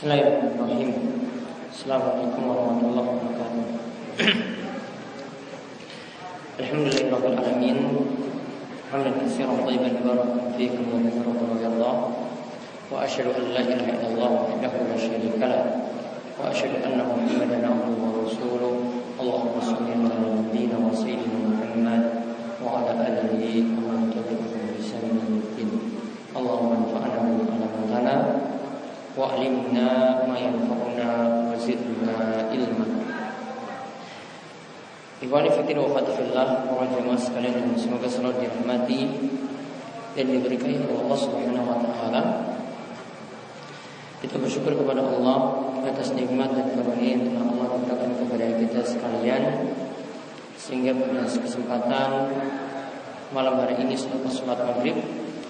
Bismillahirrahmanirrahim. Assalamualaikum warahmatullahi wabarakatuh. Alhamdulillahirabbil alamin. Hamdan katsiran thayyiban mubarakan fihi kama yuhibbu wa yarda. Wa asyhadu an la ilaha illallah wahdahu la syarika lah. Wa asyhadu anna Muhammadan abduhu wa rasuluh. Allahumma shalli ala nabiyyina wa sayyidina Muhammad wa ala alihi wa man tabi'ahum bi ihsan ila yaumil. Allahumma anfa'na bima 'allamtana wa'limna ma yanfa'una wa zidna ilma. Ikhwani fillah wa akhwati para jemaah sekalian, semoga selalu dirahmati dan diberkahi oleh Allah Subhanahu wa taala. Kita bersyukur kepada Allah atas nikmat dan karunia yang telah Allah berikan kepada kita sekalian, sehingga pada kesempatan malam hari ini setelah salat maghrib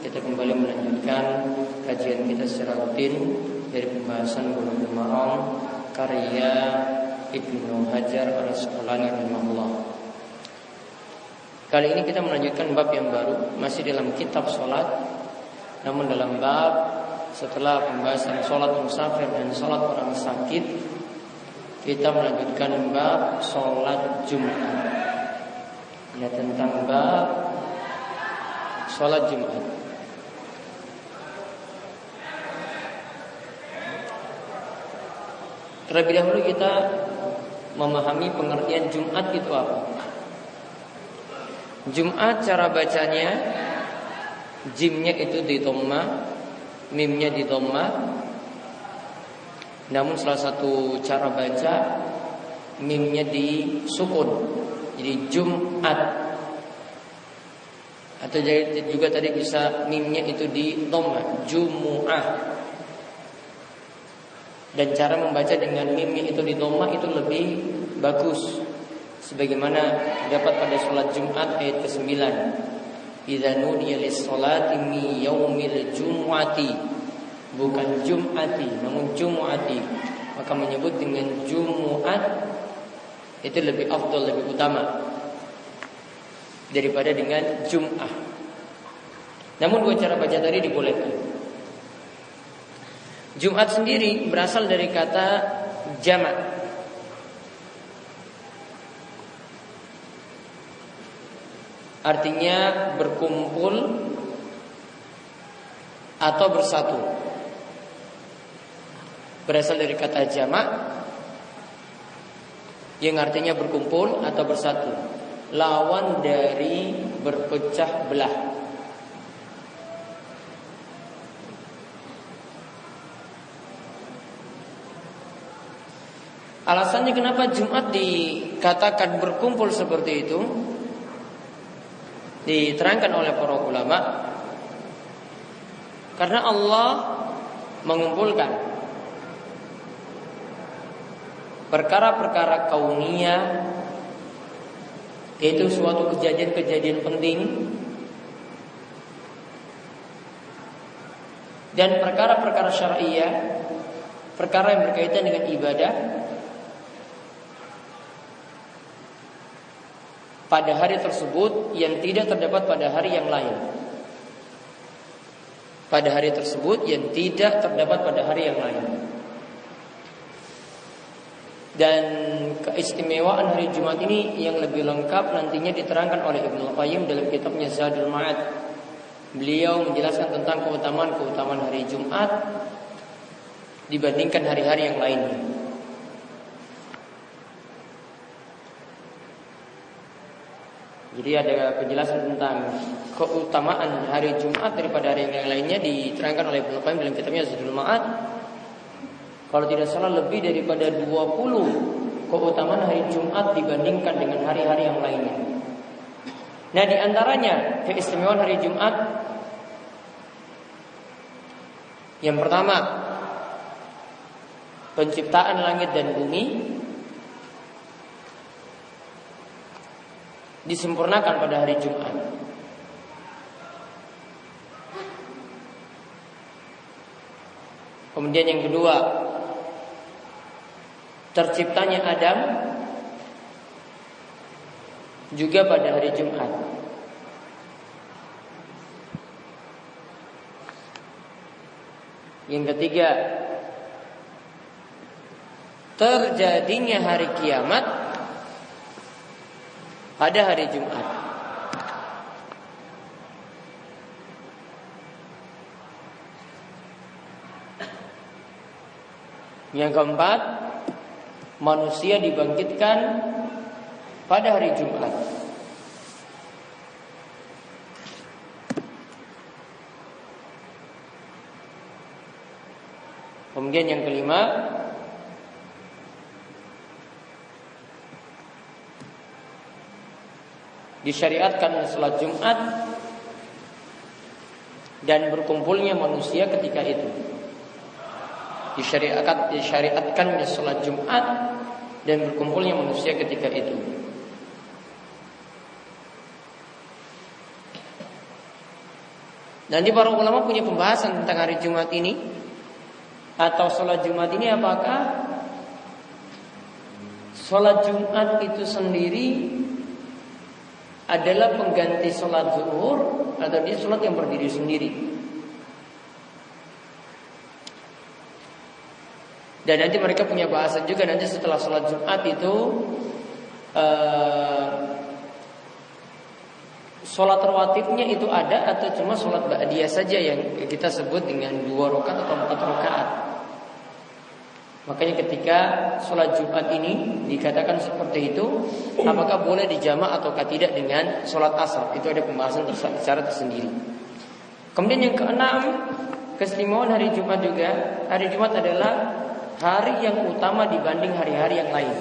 kita kembali melanjutkan kajian kita secara rutin dari pembahasan Bulughul Maram karya Ibnu Hajar al-Asqalani rahimahullah. Kali ini kita melanjutkan bab yang baru, masih dalam kitab sholat, namun dalam bab setelah pembahasan sholat musafir dan sholat orang sakit, kita melanjutkan bab sholat Jumat. Ya, tentang bab sholat Jumat. Terlebih dahulu kita memahami pengertian Jumat itu apa. Jumat cara bacanya, jimnya itu di dhamma, mimnya di dhamma. Namun salah satu cara baca mimnya di sukun, jadi Jumat. Atau juga tadi bisa mimnya itu di dhamma, Jumu'ah. Dan cara membaca dengan mimnya itu di dhamma itu lebih bagus, sebagaimana dapat pada sholat Jumat ayat ke-9. Idza nudiya lis-sholati min yaumil jumu'ati, bukan Jum'ati namun Jumu'ati, maka menyebut dengan Jumu'at itu lebih afdal, lebih utama daripada dengan Jum'ah. Namun dua cara baca tadi dibolehkan. Jumat sendiri berasal dari kata jamak. Artinya berkumpul atau bersatu. Berasal dari kata jamak yang artinya berkumpul atau bersatu. Lawan dari berpecah belah. Alasannya kenapa Jumat dikatakan berkumpul seperti itu diterangkan oleh para ulama. Karena Allah mengumpulkan perkara-perkara kauniyah, yaitu suatu kejadian-kejadian penting, dan perkara-perkara syar'iyah, perkara yang berkaitan dengan ibadah, pada hari tersebut yang tidak terdapat pada hari yang lain. Pada hari tersebut yang tidak terdapat pada hari yang lain. Dan keistimewaan hari Jumat ini yang lebih lengkap nantinya diterangkan oleh Ibnu Qayyim dalam kitabnya Zadul Ma'ad. Beliau menjelaskan tentang keutamaan-keutamaan hari Jumat dibandingkan hari-hari yang lainnya. Jadi ada penjelasan tentang keutamaan hari Jumat daripada hari yang lainnya diterangkan oleh Ibnu Qayyim dalam kitabnya Zadul Ma'ad. Kalau tidak salah lebih daripada 20 keutamaan hari Jumat dibandingkan dengan hari-hari yang lainnya. Nah, di antaranya keistimewaan hari Jumat, yang pertama, penciptaan langit dan bumi disempurnakan pada hari Jumat. Kemudian yang kedua, terciptanya Adam juga pada hari Jumat. Yang ketiga, terjadinya hari kiamat pada hari Jumat. Yang keempat, manusia dibangkitkan pada hari Jumat. Kemudian yang kelima, disyariatkan salat Jumat dan berkumpulnya manusia ketika itu. Disyariatkan salat Jumat dan berkumpulnya manusia ketika itu. Nanti para ulama punya pembahasan tentang hari Jumat ini atau salat Jumat ini, apakah salat Jumat itu sendiri adalah pengganti salat zuhur atau dia salat yang berdiri sendiri. Dan nanti mereka punya bahasan juga nanti setelah salat Jumat itu salat rawatibnya itu ada atau cuma salat ba'diyah saja yang kita sebut dengan 2 rakaat atau 4 rakaat. Makanya ketika salat Jumat ini dikatakan seperti itu, apakah boleh dijamak ataukah tidak dengan salat asar? Itu ada pembahasan secara tersendiri. Kemudian yang keenam, keistimewaan hari Jumat juga. Hari Jumat adalah hari yang utama dibanding hari-hari yang lain.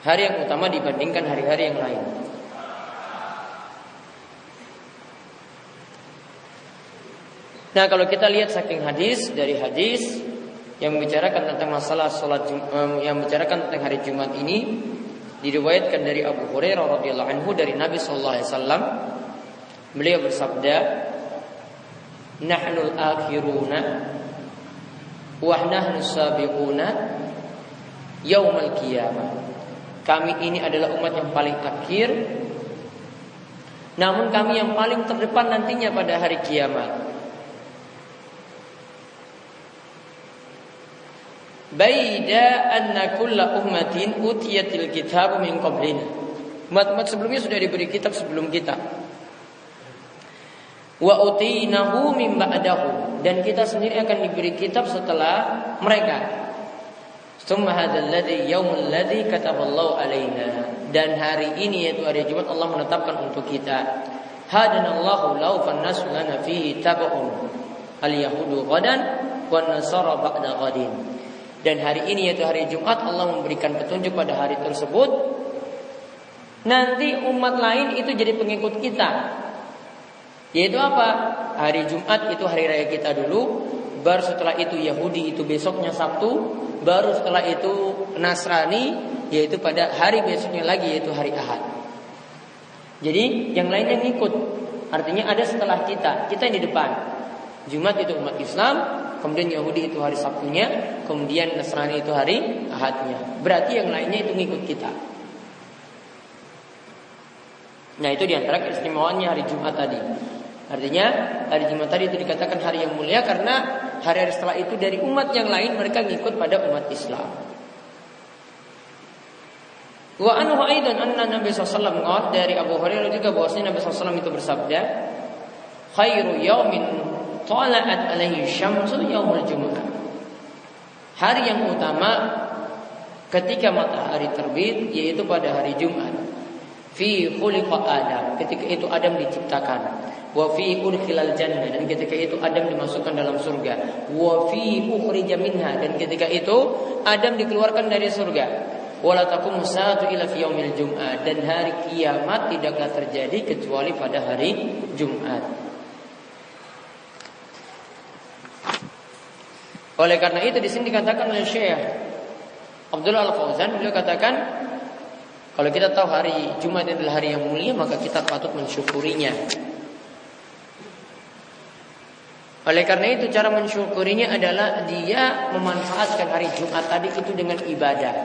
Hari yang utama dibandingkan hari-hari yang lain. Nah, kalau kita lihat saking hadis, dari hadis yang membicarakan tentang masalah salat yang membicarakan tentang hari Jumat ini, diriwayatkan dari Abu Hurairah radhiyallahu anhu dari Nabi sallallahu alaihi wasallam, beliau bersabda, "Nahnul akhiruna wa nahnu sabiquna yaumal qiyamah." Kami ini adalah umat yang paling akhir, namun kami yang paling terdepan nantinya pada hari kiamat. Baida anna kulla ummatin utiyatil kitab min qablina. Umat-umat sebelumnya sudah diberi kitab sebelum kita. Wa utinahu min ba'dahu, dan kita sendiri akan diberi kitab setelah mereka. Tsumma hadzal ladzi yaumul ladzi kataballahu alaina, dan hari ini yaitu hari Jumat Allah menetapkan untuk kita. Hadanallahu law fannasu lana fihi tab'un al yahudu ghadan wan nasara ba'da ghadin. Dan hari ini yaitu hari Jumat Allah memberikan petunjuk pada hari tersebut. Nanti umat lain itu jadi pengikut kita. Yaitu apa? Hari Jumat itu hari raya kita dulu, baru setelah itu Yahudi itu besoknya Sabtu, baru setelah itu Nasrani yaitu pada hari besoknya lagi yaitu hari Ahad. Jadi yang lainnya ngikut. Artinya ada setelah kita yang di depan. Jumat itu umat Islam, kemudian Yahudi itu hari Sabtunya, kemudian Nasrani itu hari Ahadnya. Berarti yang lainnya itu ngikut kita. Nah, itu diantara keistimewaannya hari Jumat tadi. Artinya hari Jumat tadi itu dikatakan hari yang mulia karena hari-hari setelah itu dari umat yang lain mereka ngikut pada umat Islam. Wa anhu aidan anna Nabi sallallahu alaihi wasallam, dari Abu Hurairah juga bahwasanya Nabi sallallahu alaihi wasallam itu bersabda, khairu yaumin tala'at alaihi syamsu yaumul jumu'ah. Hari yang utama ketika matahari terbit yaitu pada hari Jumat. Fi khuliqa Adam, ketika itu Adam diciptakan. Wa fi udkhilal jannah, dan ketika itu Adam dimasukkan dalam surga. Wa fi ukhrija minha, dan ketika itu Adam dikeluarkan dari surga. Wala taqumu saatu illa fi yaumil jum'ah, dan hari kiamat tidaklah terjadi kecuali pada hari Jumat. Oleh karena itu di sini dikatakan oleh Syekh Abdullah Al-Fauzan, beliau katakan kalau kita tahu hari Jumat adalah hari yang mulia, maka kita patut mensyukurinya. Oleh karena itu cara mensyukurinya adalah dia memanfaatkan hari Jumat tadi itu dengan ibadah.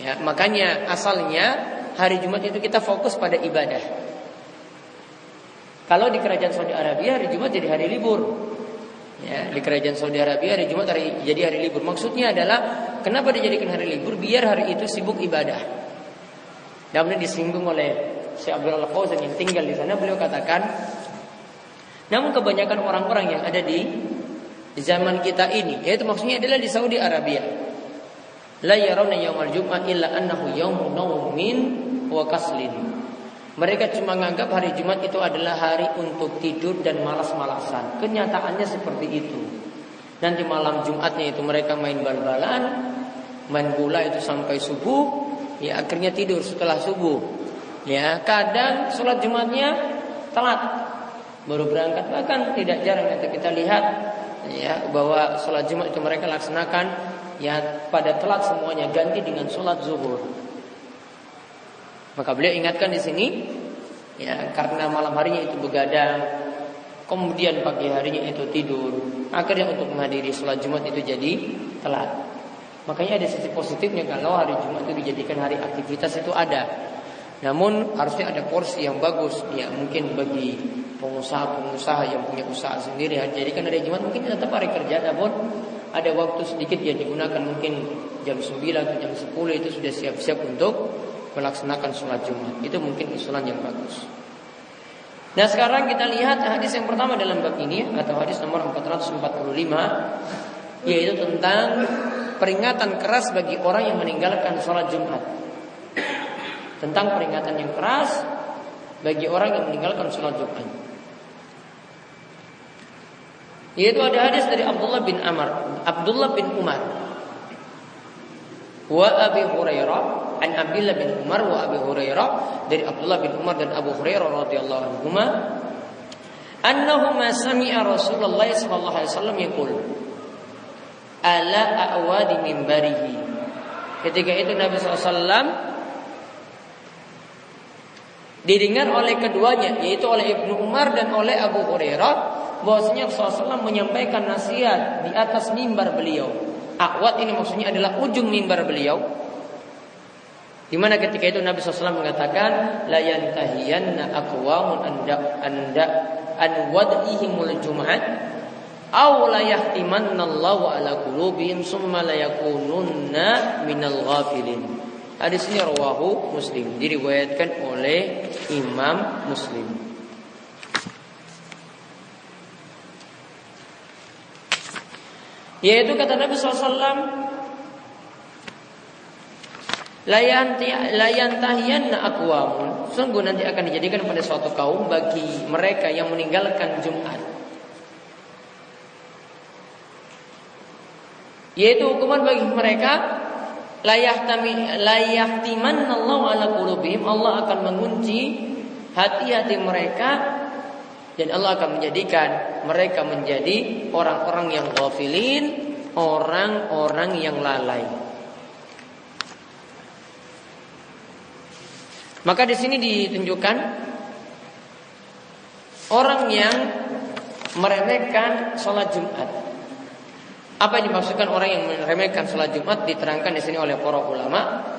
Ya, makanya asalnya hari Jumat itu kita fokus pada ibadah. Kalau di kerajaan Saudi Arabia hari Jumat jadi hari libur. Ya, di kerajaan Saudi Arabia hari Jumat jadi hari libur. Maksudnya adalah kenapa dijadikan hari libur? Biar hari itu sibuk ibadah. Namun disinggung oleh Syekh Abdul Al-Fauzan yang tinggal di sana, beliau katakan, namun kebanyakan orang-orang yang ada di zaman kita ini, yaitu maksudnya adalah di Saudi Arabia, la yarawna yaumal jum'ah illa annahu yaumun naumin wa kaslin. Mereka cuma menganggap hari Jumat itu adalah hari untuk tidur dan malas-malasan. Kenyataannya seperti itu. Nanti malam Jumatnya itu mereka main bal-balan, main bola itu sampai subuh, ya akhirnya tidur setelah subuh. Ya, kadang sholat Jumatnya telat, baru berangkat. Bahkan tidak jarang kita lihat ya bahwa sholat Jumat itu mereka laksanakan ya pada telat semuanya, ganti dengan sholat zuhur. Maka beliau ingatkan di sini, ya karena malam harinya itu begadang, kemudian pagi harinya itu tidur, akhirnya untuk menghadiri sholat Jumat itu jadi telat. Makanya ada sisi positifnya kalau hari Jumat itu dijadikan hari aktivitas itu ada. Namun harusnya ada porsi yang bagus, ya mungkin bagi pengusaha-pengusaha yang punya usaha sendiri, jadikan hari Jumat mungkin tetap hari kerja, namun ada waktu sedikit yang digunakan, mungkin jam 9 atau jam 10 itu sudah siap-siap untuk melaksanakan sholat Jumat. Itu mungkin usulan yang bagus. Nah sekarang kita lihat hadis yang pertama dalam bab ini, atau hadis nomor 445, yaitu tentang peringatan keras bagi orang yang meninggalkan sholat Jumat. Tentang peringatan yang keras bagi orang yang meninggalkan sholat Jumat. Yaitu ada hadis dari Abdullah bin Umar wa Abi Hurairah, an Abdullah bin Umar wa Abi Hurairah, dari Abdullah bin Umar dan Abu Hurairah radhiyallahu anhuma, annahuma sami'a Rasulullah sallallahu alaihi wasallam yaqul ala a'wadi minbarihi. Ketika itu Nabi SAW didengar oleh keduanya, yaitu oleh Ibnu Umar dan oleh Abu Hurairah, bahwasanya Rasulullah SAW menyampaikan nasihat di atas mimbar beliau. A'wad ini maksudnya adalah ujung mimbar beliau, di mana ketika itu Nabi SAW mengatakan, la yantahiyanna aqwamun an wad'ihimul jum'at aw la yahtimanna Allahu ala qulubihim summa la yakununna minal ghafilin. Hadis ini rawahu Muslim, diriwayatkan oleh Imam Muslim. Yaitu kata Nabi SAW, layantahiyanna aqwamun, sungguh nanti akan dijadikan pada suatu kaum bagi mereka yang meninggalkan Jumat, yaitu hukuman bagi mereka, layahtimanna Allah ala qulubihim, Allah akan mengunci hati-hati mereka, dan Allah akan menjadikan mereka menjadi orang-orang yang ghafilin, orang-orang yang lalai. Maka di sini ditunjukkan orang yang meremehkan sholat Jumat. Apa yang dimaksudkan orang yang meremehkan sholat Jumat? Diterangkan di sini oleh para ulama,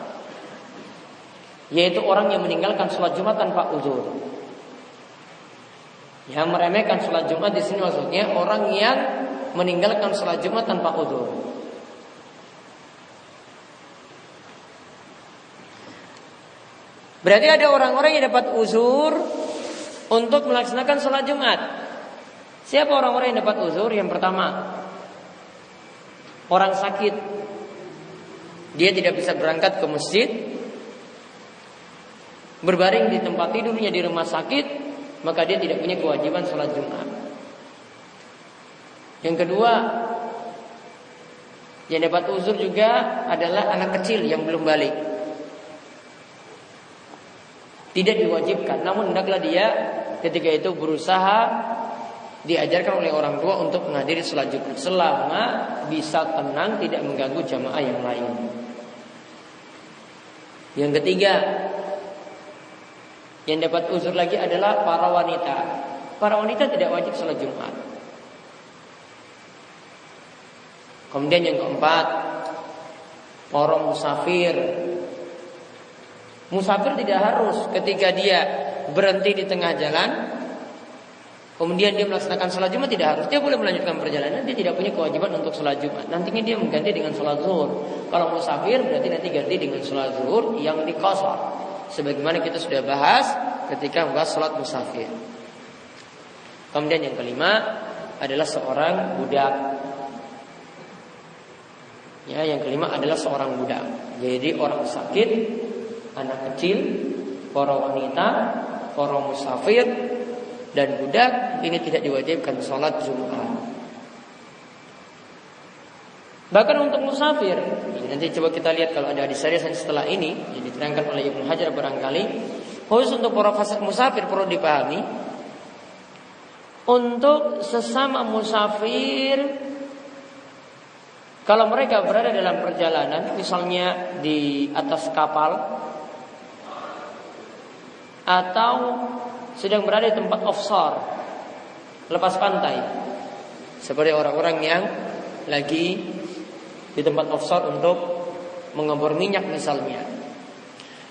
yaitu orang yang meninggalkan sholat Jumat tanpa uzur. Yang meremehkan sholat Jumat di sini maksudnya orang yang meninggalkan sholat Jumat tanpa uzur. Berarti ada orang-orang yang dapat uzur untuk melaksanakan sholat Jumat. Siapa orang-orang yang dapat uzur? Yang pertama, orang sakit, dia tidak bisa berangkat ke masjid, berbaring di tempat tidurnya di rumah sakit, maka dia tidak punya kewajiban sholat Jumat. Yang kedua, yang dapat uzur juga adalah anak kecil yang belum balik. Tidak diwajibkan, namun hendaklah dia ketika itu berusaha diajarkan oleh orang tua untuk menghadiri sholat Jumat selama bisa tenang, tidak mengganggu jamaah yang lain. Yang ketiga, yang dapat uzur lagi adalah para wanita. Para wanita tidak wajib sholat Jumat. Kemudian yang keempat, para musafir. Musafir tidak harus ketika dia berhenti di tengah jalan kemudian dia melaksanakan sholat Jumat, tidak harus. Dia boleh melanjutkan perjalanan, dia tidak punya kewajiban untuk sholat Jumat. Nantinya dia mengganti dengan sholat zuhur. Kalau musafir berarti nanti ganti dengan sholat zuhur yang diqashar, sebagaimana kita sudah bahas ketika membahas sholat musafir. Kemudian yang kelima adalah seorang budak. Ya, yang kelima adalah seorang budak. Jadi orang sakit, anak kecil, para wanita, para musafir, dan budak ini tidak diwajibkan sholat Jumat. Bahkan untuk musafir, nanti coba kita lihat kalau ada hadis-hadis setelah ini yang diterangkan oleh Ibnu Hajar barangkali, khusus untuk para musafir perlu dipahami, untuk sesama musafir kalau mereka berada dalam perjalanan, misalnya di atas kapal atau sedang berada di tempat offshore, lepas pantai, seperti orang-orang yang lagi di tempat offshore untuk mengebor minyak misalnya,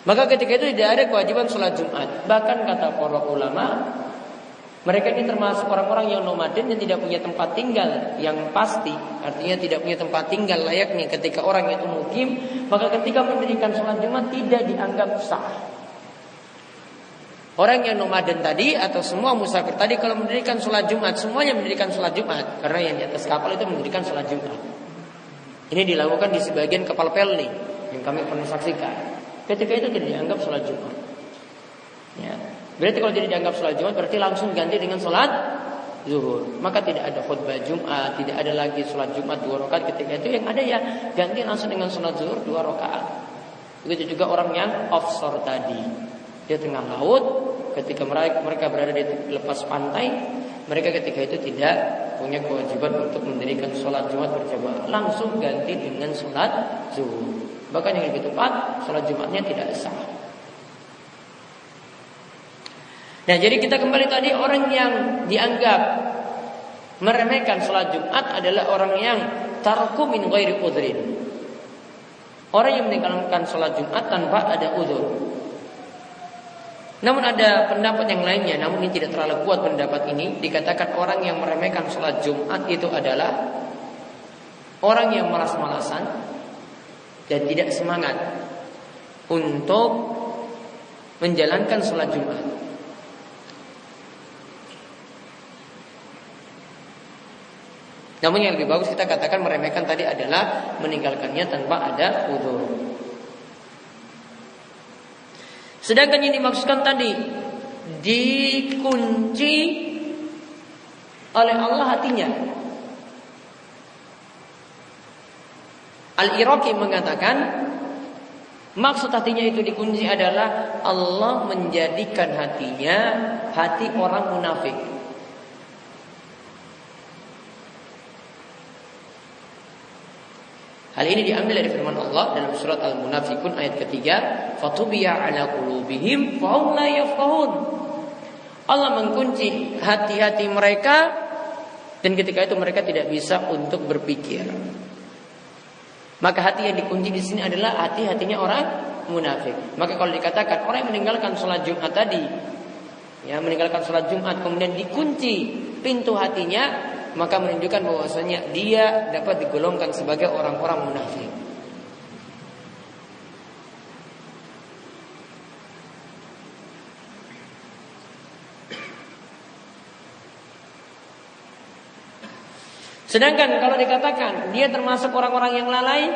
maka ketika itu tidak ada kewajiban sholat Jumat. Bahkan kata para ulama, mereka ini termasuk orang-orang yang nomaden yang tidak punya tempat tinggal yang pasti. Artinya tidak punya tempat tinggal layaknya ketika orang itu mukim. Maka ketika mendirikan sholat Jumat tidak dianggap sah. Orang yang nomaden tadi atau semua musafir tadi kalau mendirikan sholat Jumat, semuanya mendirikan sholat Jumat. Karena yang di atas kapal itu mendirikan sholat Jumat. Ini dilakukan di sebagian kapal pelni yang kami pernah saksikan. Ketika itu tidak dianggap sholat Jumat. Ya. Berarti kalau tidak dianggap sholat Jumat berarti langsung ganti dengan sholat zuhur. Maka tidak ada khutbah Jumat, tidak ada lagi sholat Jumat 2 rakaat ketika itu. Yang ada ya ganti langsung dengan sholat zuhur 2 rakaat. Begitu juga orang yang offshore tadi, dia tengah laut, ketika mereka berada di lepas pantai, mereka ketika itu tidak punya kewajiban untuk mendirikan sholat Jumat berjamaah, langsung ganti dengan sholat zuhur. Bahkan yang lebih tepat, sholat Jumatnya tidak sah. Nah, jadi kita kembali tadi, orang yang dianggap meremehkan sholat Jumat adalah orang yang tarku min ghairi udhrin. Orang yang meninggalkan sholat Jumat tanpa ada udzur. Namun ada pendapat yang lainnya, namun ini tidak terlalu kuat pendapat ini. Dikatakan orang yang meremehkan sholat Jumat itu adalah orang yang malas-malasan dan tidak semangat untuk menjalankan sholat Jumat. Namun yang lebih bagus kita katakan meremehkan tadi adalah meninggalkannya tanpa ada udzur. Sedangkan yang dimaksudkan tadi dikunci oleh Allah hatinya. Al-Iraqi mengatakan maksud hatinya itu dikunci adalah Allah menjadikan hatinya hati orang munafik. Hal ini diambil dari firman Allah dalam surat Al-Munafiqun ayat ketiga, "Fatubiya 'ala qulubihim fa hum la yafqahun." Allah mengunci hati-hati mereka dan ketika itu mereka tidak bisa untuk berpikir. Maka hati yang dikunci di sini adalah hati-hatinya orang munafik. Maka kalau dikatakan orang yang meninggalkan sholat Jumat tadi, ya meninggalkan sholat Jumat kemudian dikunci pintu hatinya, maka menunjukkan bahwasanya dia dapat digolongkan sebagai orang-orang munafik. Sedangkan kalau dikatakan dia termasuk orang-orang yang lalai,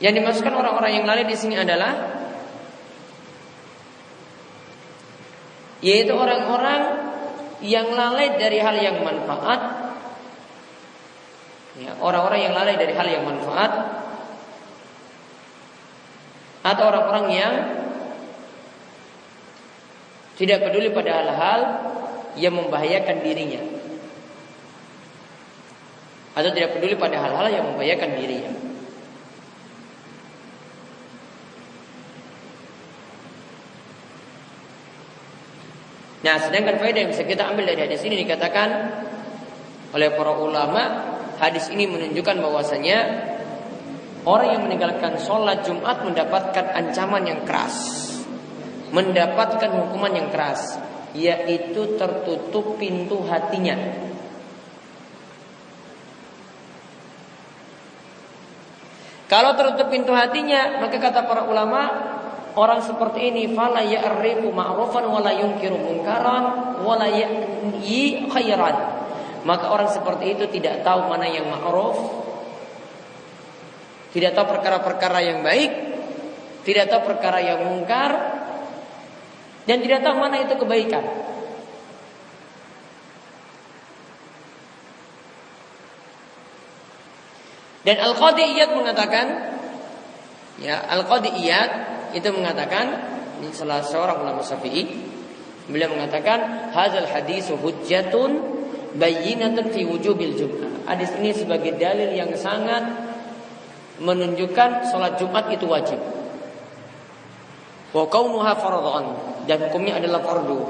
yang dimasukkan orang-orang yang lalai di sini adalah yaitu orang-orang yang lalai dari hal yang manfaat, ya, orang-orang yang lalai dari hal yang manfaat, atau orang-orang yang tidak peduli pada hal-hal yang membahayakan dirinya, atau tidak peduli pada hal-hal yang membahayakan dirinya. Nah, sedangkan faedah yang bisa kita ambil dari hadis ini dikatakan oleh para ulama, hadis ini menunjukkan bahwasanya orang yang meninggalkan sholat Jumat mendapatkan ancaman yang keras, mendapatkan hukuman yang keras, yaitu tertutup pintu hatinya. Kalau tertutup pintu hatinya, maka kata para ulama, orang seperti ini fala ya'rifu ma'rufan wala yunkiru munkaran wala ya'yi khairan. Maka orang seperti itu tidak tahu mana yang ma'ruf, tidak tahu perkara-perkara yang baik, tidak tahu perkara yang mungkar, dan tidak tahu mana itu kebaikan. Dan Al-Qadhi Iyad mengatakan, Al-Qadhi Iyad itu mengatakan, ini salah seorang ulama Syafi'i, beliau mengatakan, hadzal hadisu hujjatun bayyinatun fi wujubil jum'ah. Hadis ini sebagai dalil yang sangat menunjukkan salat Jumat itu wajib. Wa kaunuha fardhan, dan hukumnya adalah fardu.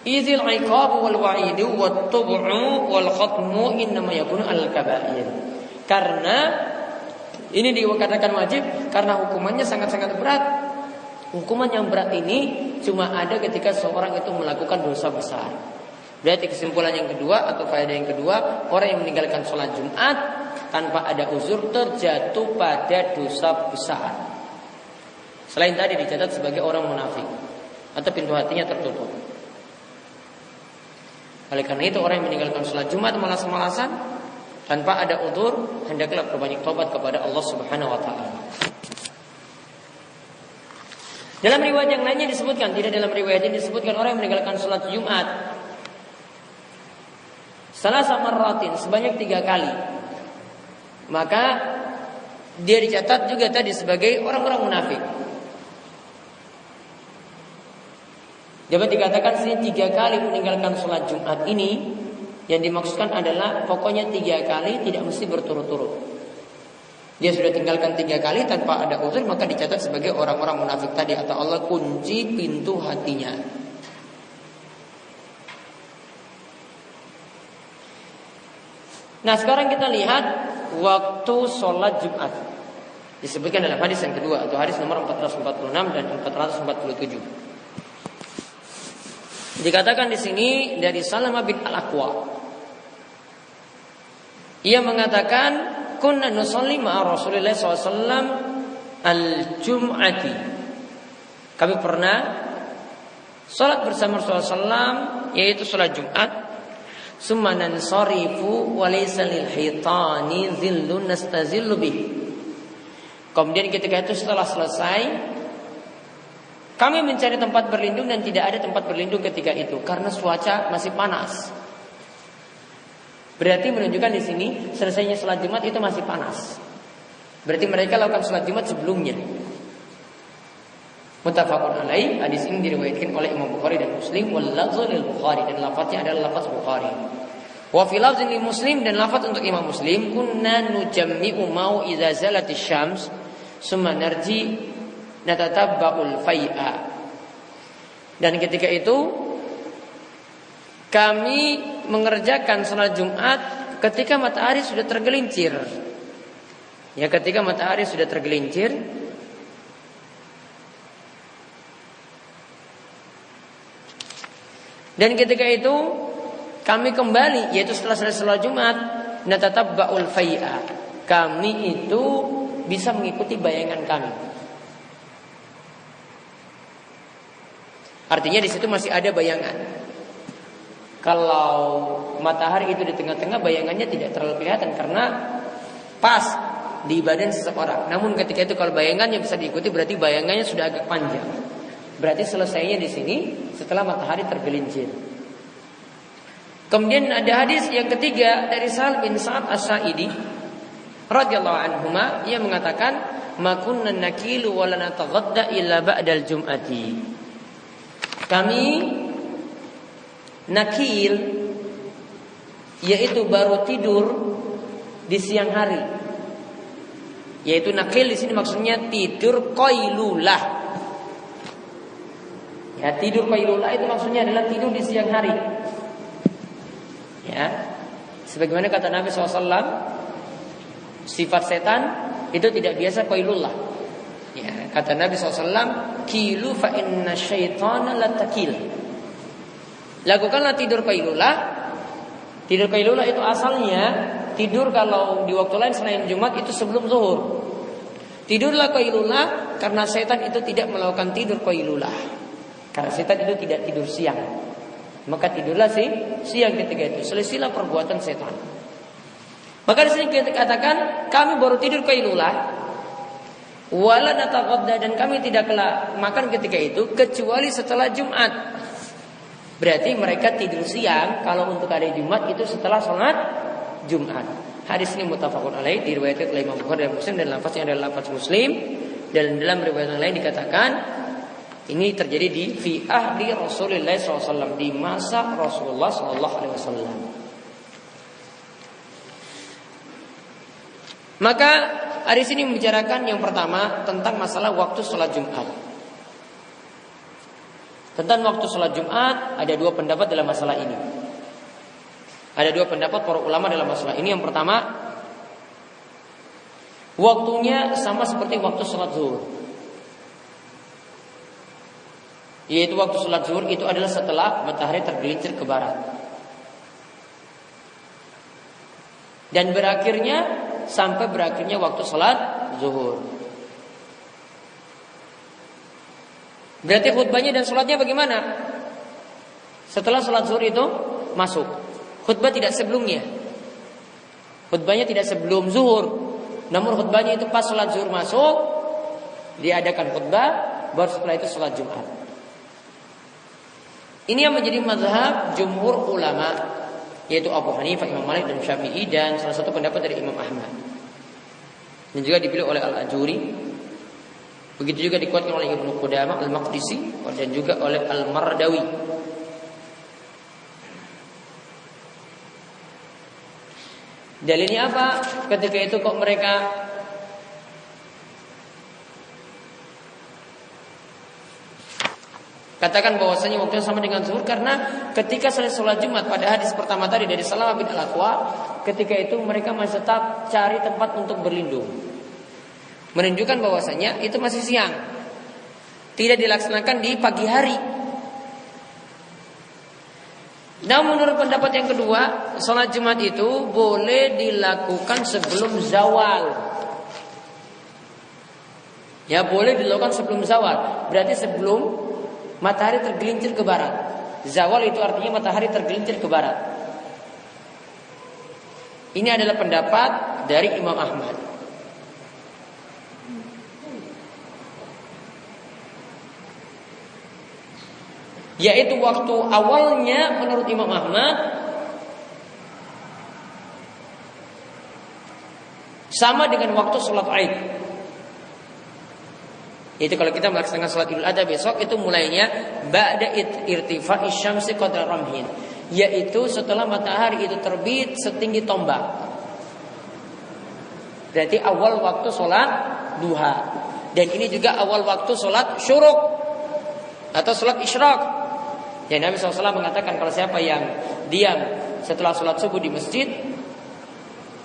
Izil iqabu wal wa'idu wat tub'u wal khatmu innama yakunu al-kaba'ir. Karena ini dikatakan wajib karena hukumannya sangat-sangat berat. Hukuman yang berat ini cuma ada ketika seorang itu melakukan dosa besar. Berarti kesimpulan yang kedua atau faedah yang kedua, orang yang meninggalkan sholat Jumat tanpa ada uzur terjatuh pada dosa besar. Selain tadi dicatat sebagai orang munafik atau pintu hatinya tertutup. Oleh karena itu orang yang meninggalkan sholat Jumat malas-malasan tanpa ada uzur, hendaklah berbanyak tobat kepada Allah Subhanahu wa taala. Dalam riwayat yang lainnya disebutkan, tidak dalam riwayat ini disebutkan orang yang meninggalkan salat Jumat salasa marratin, sebanyak 3 kali, maka dia dicatat juga tadi sebagai orang-orang munafik. Dapat dikatakan sini 3 kali meninggalkan salat Jumat ini, yang dimaksudkan adalah pokoknya 3 kali, tidak mesti berturut-turut. Dia sudah tinggalkan 3 kali tanpa ada uzur, maka dicatat sebagai orang-orang munafik tadi, atau Allah kunci pintu hatinya. Nah sekarang kita lihat waktu sholat Jumat. Disebutkan dalam hadis yang kedua, atau hadis nomor 446 dan 447. Dikatakan di sini dari Salamah bin Al-Aqwa. Ia mengatakan, kunna nusalli ma'a Rasulillah SAW al-jum'ati. Kami pernah salat bersama Rasulullah SAW, yaitu salat Jumat. Summa nansarifu wa laysa lil hitani dhillun nastazillu bih. Kemudian ketika itu setelah selesai, kami mencari tempat berlindung dan tidak ada tempat berlindung ketika itu karena cuaca masih panas. Berarti menunjukkan di sini selesainya salat Jumat itu masih panas. Berarti mereka lakukan salat Jumat sebelumnya. Muttafaqun alaih. Hadis ini diriwayatkan oleh Imam Bukhari dan Muslim. Wal lafzu lil Bukhari, dan lafaznya adalah lafaz Bukhari. Wa fi lafzin lil Muslim, dan lafaz untuk Imam Muslim, kunna nujammi'u mau idza zalatis syams summa narji natatabba'ul fai'a. Dan ketika itu kami mengerjakan salat Jumat ketika matahari sudah tergelincir. Ya, ketika matahari sudah tergelincir, dan ketika itu kami kembali, yaitu setelah selesai salat Jumat, natatabba'ul fai'a. Kami itu bisa mengikuti bayangan kami. Artinya di situ masih ada bayangan. Kalau matahari itu di tengah-tengah, bayangannya tidak terlalu kelihatan karena pas di badan seseorang. Namun ketika itu kalau bayangannya bisa diikuti, berarti bayangannya sudah agak panjang. Berarti selesainya di sini setelah matahari tergelincir. Kemudian ada hadis yang ketiga dari Sahal bin Sa'ad As-Sa'idi radhiyallahu anhuma, ia mengatakan, "Ma kunna nakilu wa la nataghadda illa ba'dal jum'ati." Kami nakil, yaitu baru tidur di siang hari. Yaitu nakil di sini maksudnya tidur qailulah. Ya, tidur qailulah itu maksudnya adalah tidur di siang hari. Ya, sebagaimana kata Nabi SAW, sifat setan itu tidak biasa qailulah. Ya, kata Nabi SAW, kilu fa inna syaitana latakil. Lakukanlah tidur qailulah. Tidur qailulah itu asalnya tidur kalau di waktu lain selain Jumat itu sebelum zuhur. Tidurlah qailulah karena setan itu tidak melakukan tidur qailulah. Karena setan itu tidak tidur siang. Maka tidurlah siang ketika itu. Selesailah perbuatan setan. Maka di sini kita katakan kami baru tidur qailulah. Wala nataqadda, dan kami tidaklah makan ketika itu kecuali setelah Jumat. Berarti mereka tidur siang kalau untuk hari Jumat itu setelah sholat Jumat. Hadis ini muttafaqun alaih, diriwayatkan oleh Imam Bukhari dan Muslim, dan lafaznya adalah lafaz Muslim. Dan dalam riwayat yang lain dikatakan ini terjadi di fi ahli Rasulullah SAW, di masa Rasulullah SAW. Maka hadis ini membicarakan yang pertama tentang masalah waktu sholat Jumat. Tentang waktu sholat Jumat ada dua pendapat dalam masalah ini. Ada dua pendapat para ulama dalam masalah ini. Yang pertama, waktunya sama seperti waktu sholat zuhur. Yaitu waktu sholat zuhur itu adalah setelah matahari tergelincir ke barat. Dan sampai berakhirnya waktu sholat zuhur. Berarti khutbahnya dan sholatnya bagaimana? Setelah sholat zuhur itu masuk. Khutbah tidak sebelumnya. Khutbahnya tidak sebelum zuhur. Namun khutbahnya itu pas sholat zuhur masuk, diadakan khutbah, baru setelah itu sholat Jumat. Ini yang menjadi mazhab jumhur ulama, yaitu Abu Hanifah, Imam Malik dan Syafi'i, dan salah satu pendapat dari Imam Ahmad. Dan juga dipilih oleh Al-Ajuri. Begitu juga dikuatkan oleh Ibnu Qudamah Al-Maqdisi dan juga oleh Al-Mardawi. Dalilnya apa? Ketika itu kok mereka katakan bahwasanya waktunya sama dengan zuhur, karena ketika selesai sholat Jumat pada hadis pertama tadi dari Salamah bin Al-Aqwa, ketika itu mereka masih tetap cari tempat untuk berlindung, menunjukkan bahwasanya itu masih siang, tidak dilaksanakan di pagi hari. Namun menurut pendapat yang kedua, sholat Jumat itu boleh dilakukan sebelum zawal. Ya, boleh dilakukan sebelum zawal. Berarti sebelum matahari tergelincir ke barat. Zawal itu artinya matahari tergelincir ke barat. Ini adalah pendapat dari Imam Ahmad. Yaitu waktu awalnya menurut Imam Ahmad sama dengan waktu sholat Aid. Itu kalau kita melaksanakan sholat Idul Adha besok, itu mulainya ba'da irtifa'i syamsi qadra ramhin, yaitu setelah matahari itu terbit setinggi tombak. Berarti awal waktu sholat duha. Dan ini juga awal waktu sholat syuruk atau sholat isyraq. Ya, Nabi SAW mengatakan kalau siapa yang diam setelah sholat subuh di masjid,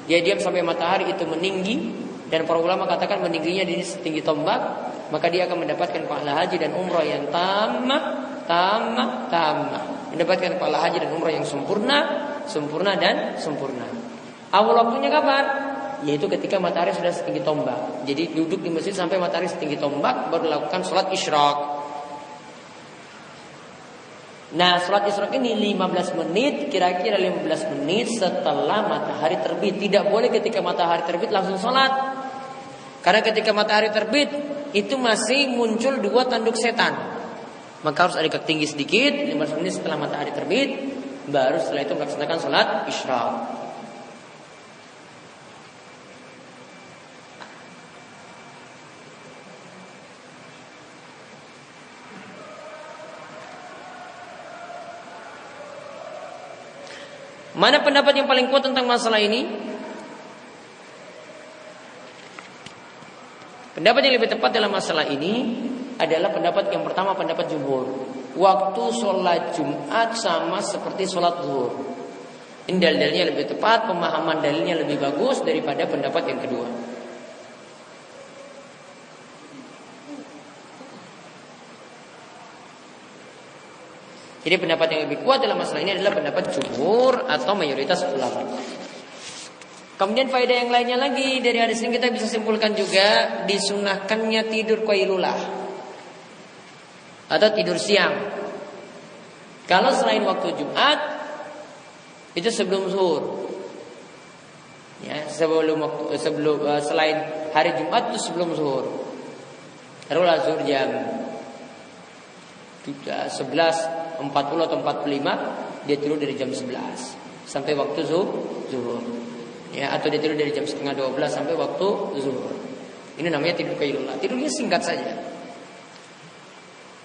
dia diam sampai matahari itu meninggi, dan para ulama katakan meningginya di setinggi tombak, maka dia akan mendapatkan pahala haji dan umrah yang tammah, mendapatkan pahala haji dan umrah yang sempurna dan sempurna. Awal waktunya kapan? Yaitu ketika matahari sudah setinggi tombak. Jadi duduk di masjid sampai matahari setinggi tombak, baru lakukan sholat isyraq. Nah, sholat isyraq ini 15 menit, kira-kira 15 menit setelah matahari terbit. Tidak boleh ketika matahari terbit langsung sholat. Karena ketika matahari terbit itu masih muncul dua tanduk setan. Maka harus ada ketinggi sedikit, 15 menit setelah matahari terbit, baru setelah itu melaksanakan sholat isyraq. Mana pendapat yang paling kuat tentang masalah ini? Pendapat yang lebih tepat dalam masalah ini adalah pendapat yang pertama, pendapat jumhur. Waktu sholat Jumat sama seperti sholat zuhur. Ini dalilnya lebih tepat, pemahaman dalilnya lebih bagus daripada pendapat yang kedua. Jadi pendapat yang lebih kuat dalam masalah ini adalah pendapat jumhur atau mayoritas ulama. Kemudian faedah yang lainnya lagi dari hadis ini kita bisa simpulkan juga disunahkannya tidur qailulah atau tidur siang. Kalau selain waktu Jumat itu sebelum zuhur. Ya, selain hari Jumat itu sebelum zuhur. Taruhlah zuhur jam 11.40 atau 45, dia tidur dari jam 11 sampai waktu zuhur. Ya, atau dia tidur dari jam 11:30 sampai waktu zuhur. Ini namanya tidur qailulah. Tidurnya singkat saja.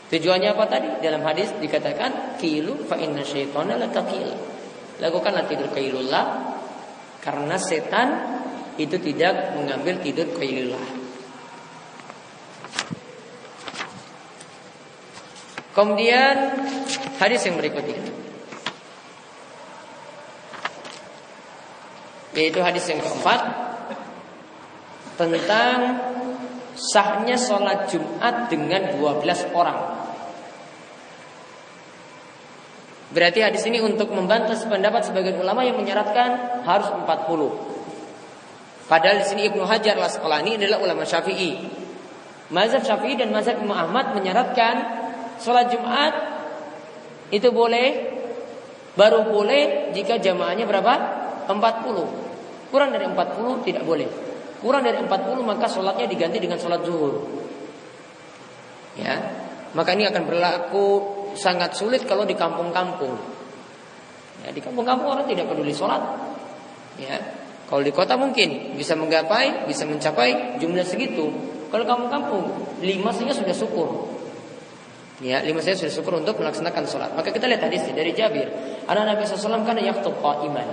Tujuannya apa tadi? Dalam hadis dikatakan qilu fa inna syaitana lataqil. Lakukanlah tidur qailulah karena setan itu tidak mengambil tidur qailulah. Kemudian hadis yang berikutnya, yaitu hadis yang keempat tentang sahnya sholat Jumat dengan 12 orang. Berarti hadis ini untuk membantah pendapat sebagian ulama yang menyarankan harus 40. Padahal di sini Ibnu Hajar al-Asqalani adalah ulama Syafi'i. Mazhab Syafi'i dan mazhab Imam Ahmad menyarankan sholat Jumat itu baru boleh jika jamaahnya berapa? 40. Kurang dari 40 tidak boleh. Kurang dari 40 maka sholatnya diganti dengan sholat zuhur. Ya, maka ini akan berlaku sangat sulit kalau di kampung-kampung. Ya, di kampung-kampung orang tidak peduli sholat. Ya, kalau di kota mungkin bisa mencapai jumlah segitu. Kalau kampung-kampung 5 saja sudah syukur. Ya, 5 saya sudah syukur untuk melaksanakan sholat. Maka kita lihat hadis dari Jabir. Nabi SAW kan yakhthub qa'iman.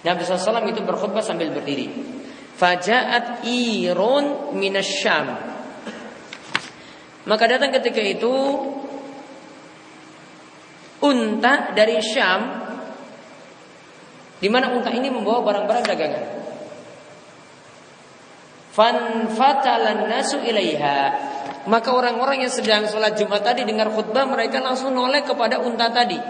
Nabi SAW itu berkhutbah sambil berdiri. Faja'at irun minasyam. Maka datang ketika itu unta dari Syam, di mana unta ini membawa barang-barang dagangan. Fanfatalan nasu ilaiha. Maka orang-orang yang sedang sholat Jumat tadi dengar khutbah, mereka langsung noleh kepada unta tadi.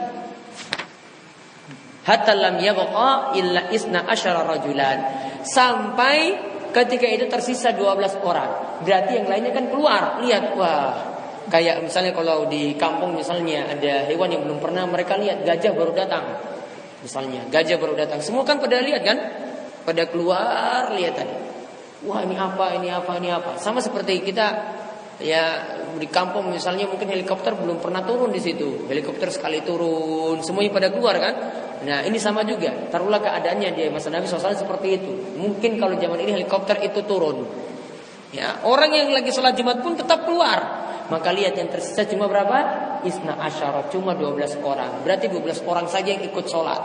Hatta lam yabqa illa isna asyara rajulan. Sampai ketika itu tersisa 12 orang. Berarti yang lainnya kan keluar. Lihat, wah, kayak misalnya kalau di kampung misalnya ada hewan yang belum pernah mereka lihat, gajah baru datang. Misalnya gajah baru datang, semua kan pada lihat kan? Pada keluar lihat tadi. Wah, ini apa? Sama seperti kita ya di kampung misalnya mungkin helikopter belum pernah turun di situ. Helikopter sekali turun, semuanya pada keluar kan? Nah, ini sama juga. Taruhlah keadaannya di masa Nabi SAW seperti itu. Mungkin kalau zaman ini helikopter itu turun. Ya, orang yang lagi sholat Jumat pun tetap keluar. Maka lihat yang tersisa cuma berapa? Isna asyara, cuma 12 orang. Berarti 12 orang saja yang ikut sholat.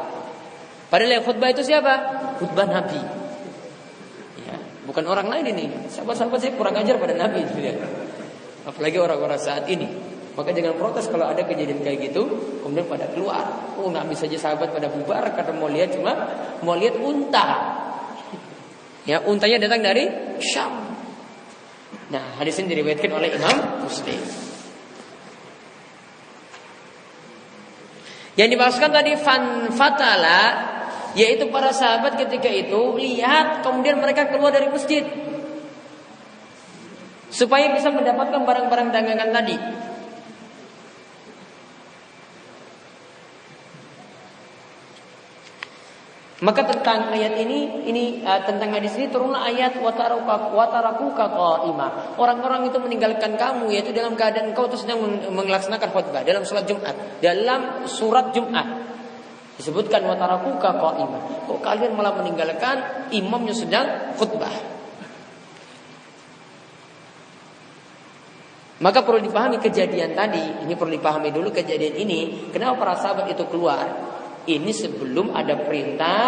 Padahal yang khutbah itu siapa? Khutbah Nabi. Ya, bukan orang lain ini. Sahabat-sahabat saya kurang ajar pada Nabi. Apalagi orang-orang saat ini. Maka jangan protes kalau ada kejadian kayak gitu, kemudian pada keluar. Oh, Nabi saja sahabat pada bubar karena mau lihat unta. Ya, untanya datang dari Syam. Nah, hadis ini diriwayatkan oleh Imam Muslim. Yang dimaksudkan tadi fatala, yaitu para sahabat ketika itu lihat kemudian mereka keluar dari masjid supaya bisa mendapatkan barang-barang dagangan tadi. Maka tentang ayat ini tentang hadis ini turunlah ayat watarakuka qa'imah. Orang-orang itu meninggalkan kamu yaitu dalam keadaan engkau itu sedang melaksanakan khutbah dalam salat Jumat. Dalam surat Jumat disebutkan watarakuka qa'imah. Kok kalian malah meninggalkan imamnya sedang khutbah? Maka perlu dipahami kejadian tadi. Ini perlu dipahami dulu kejadian ini. Kenapa para sahabat itu keluar? Ini sebelum ada perintah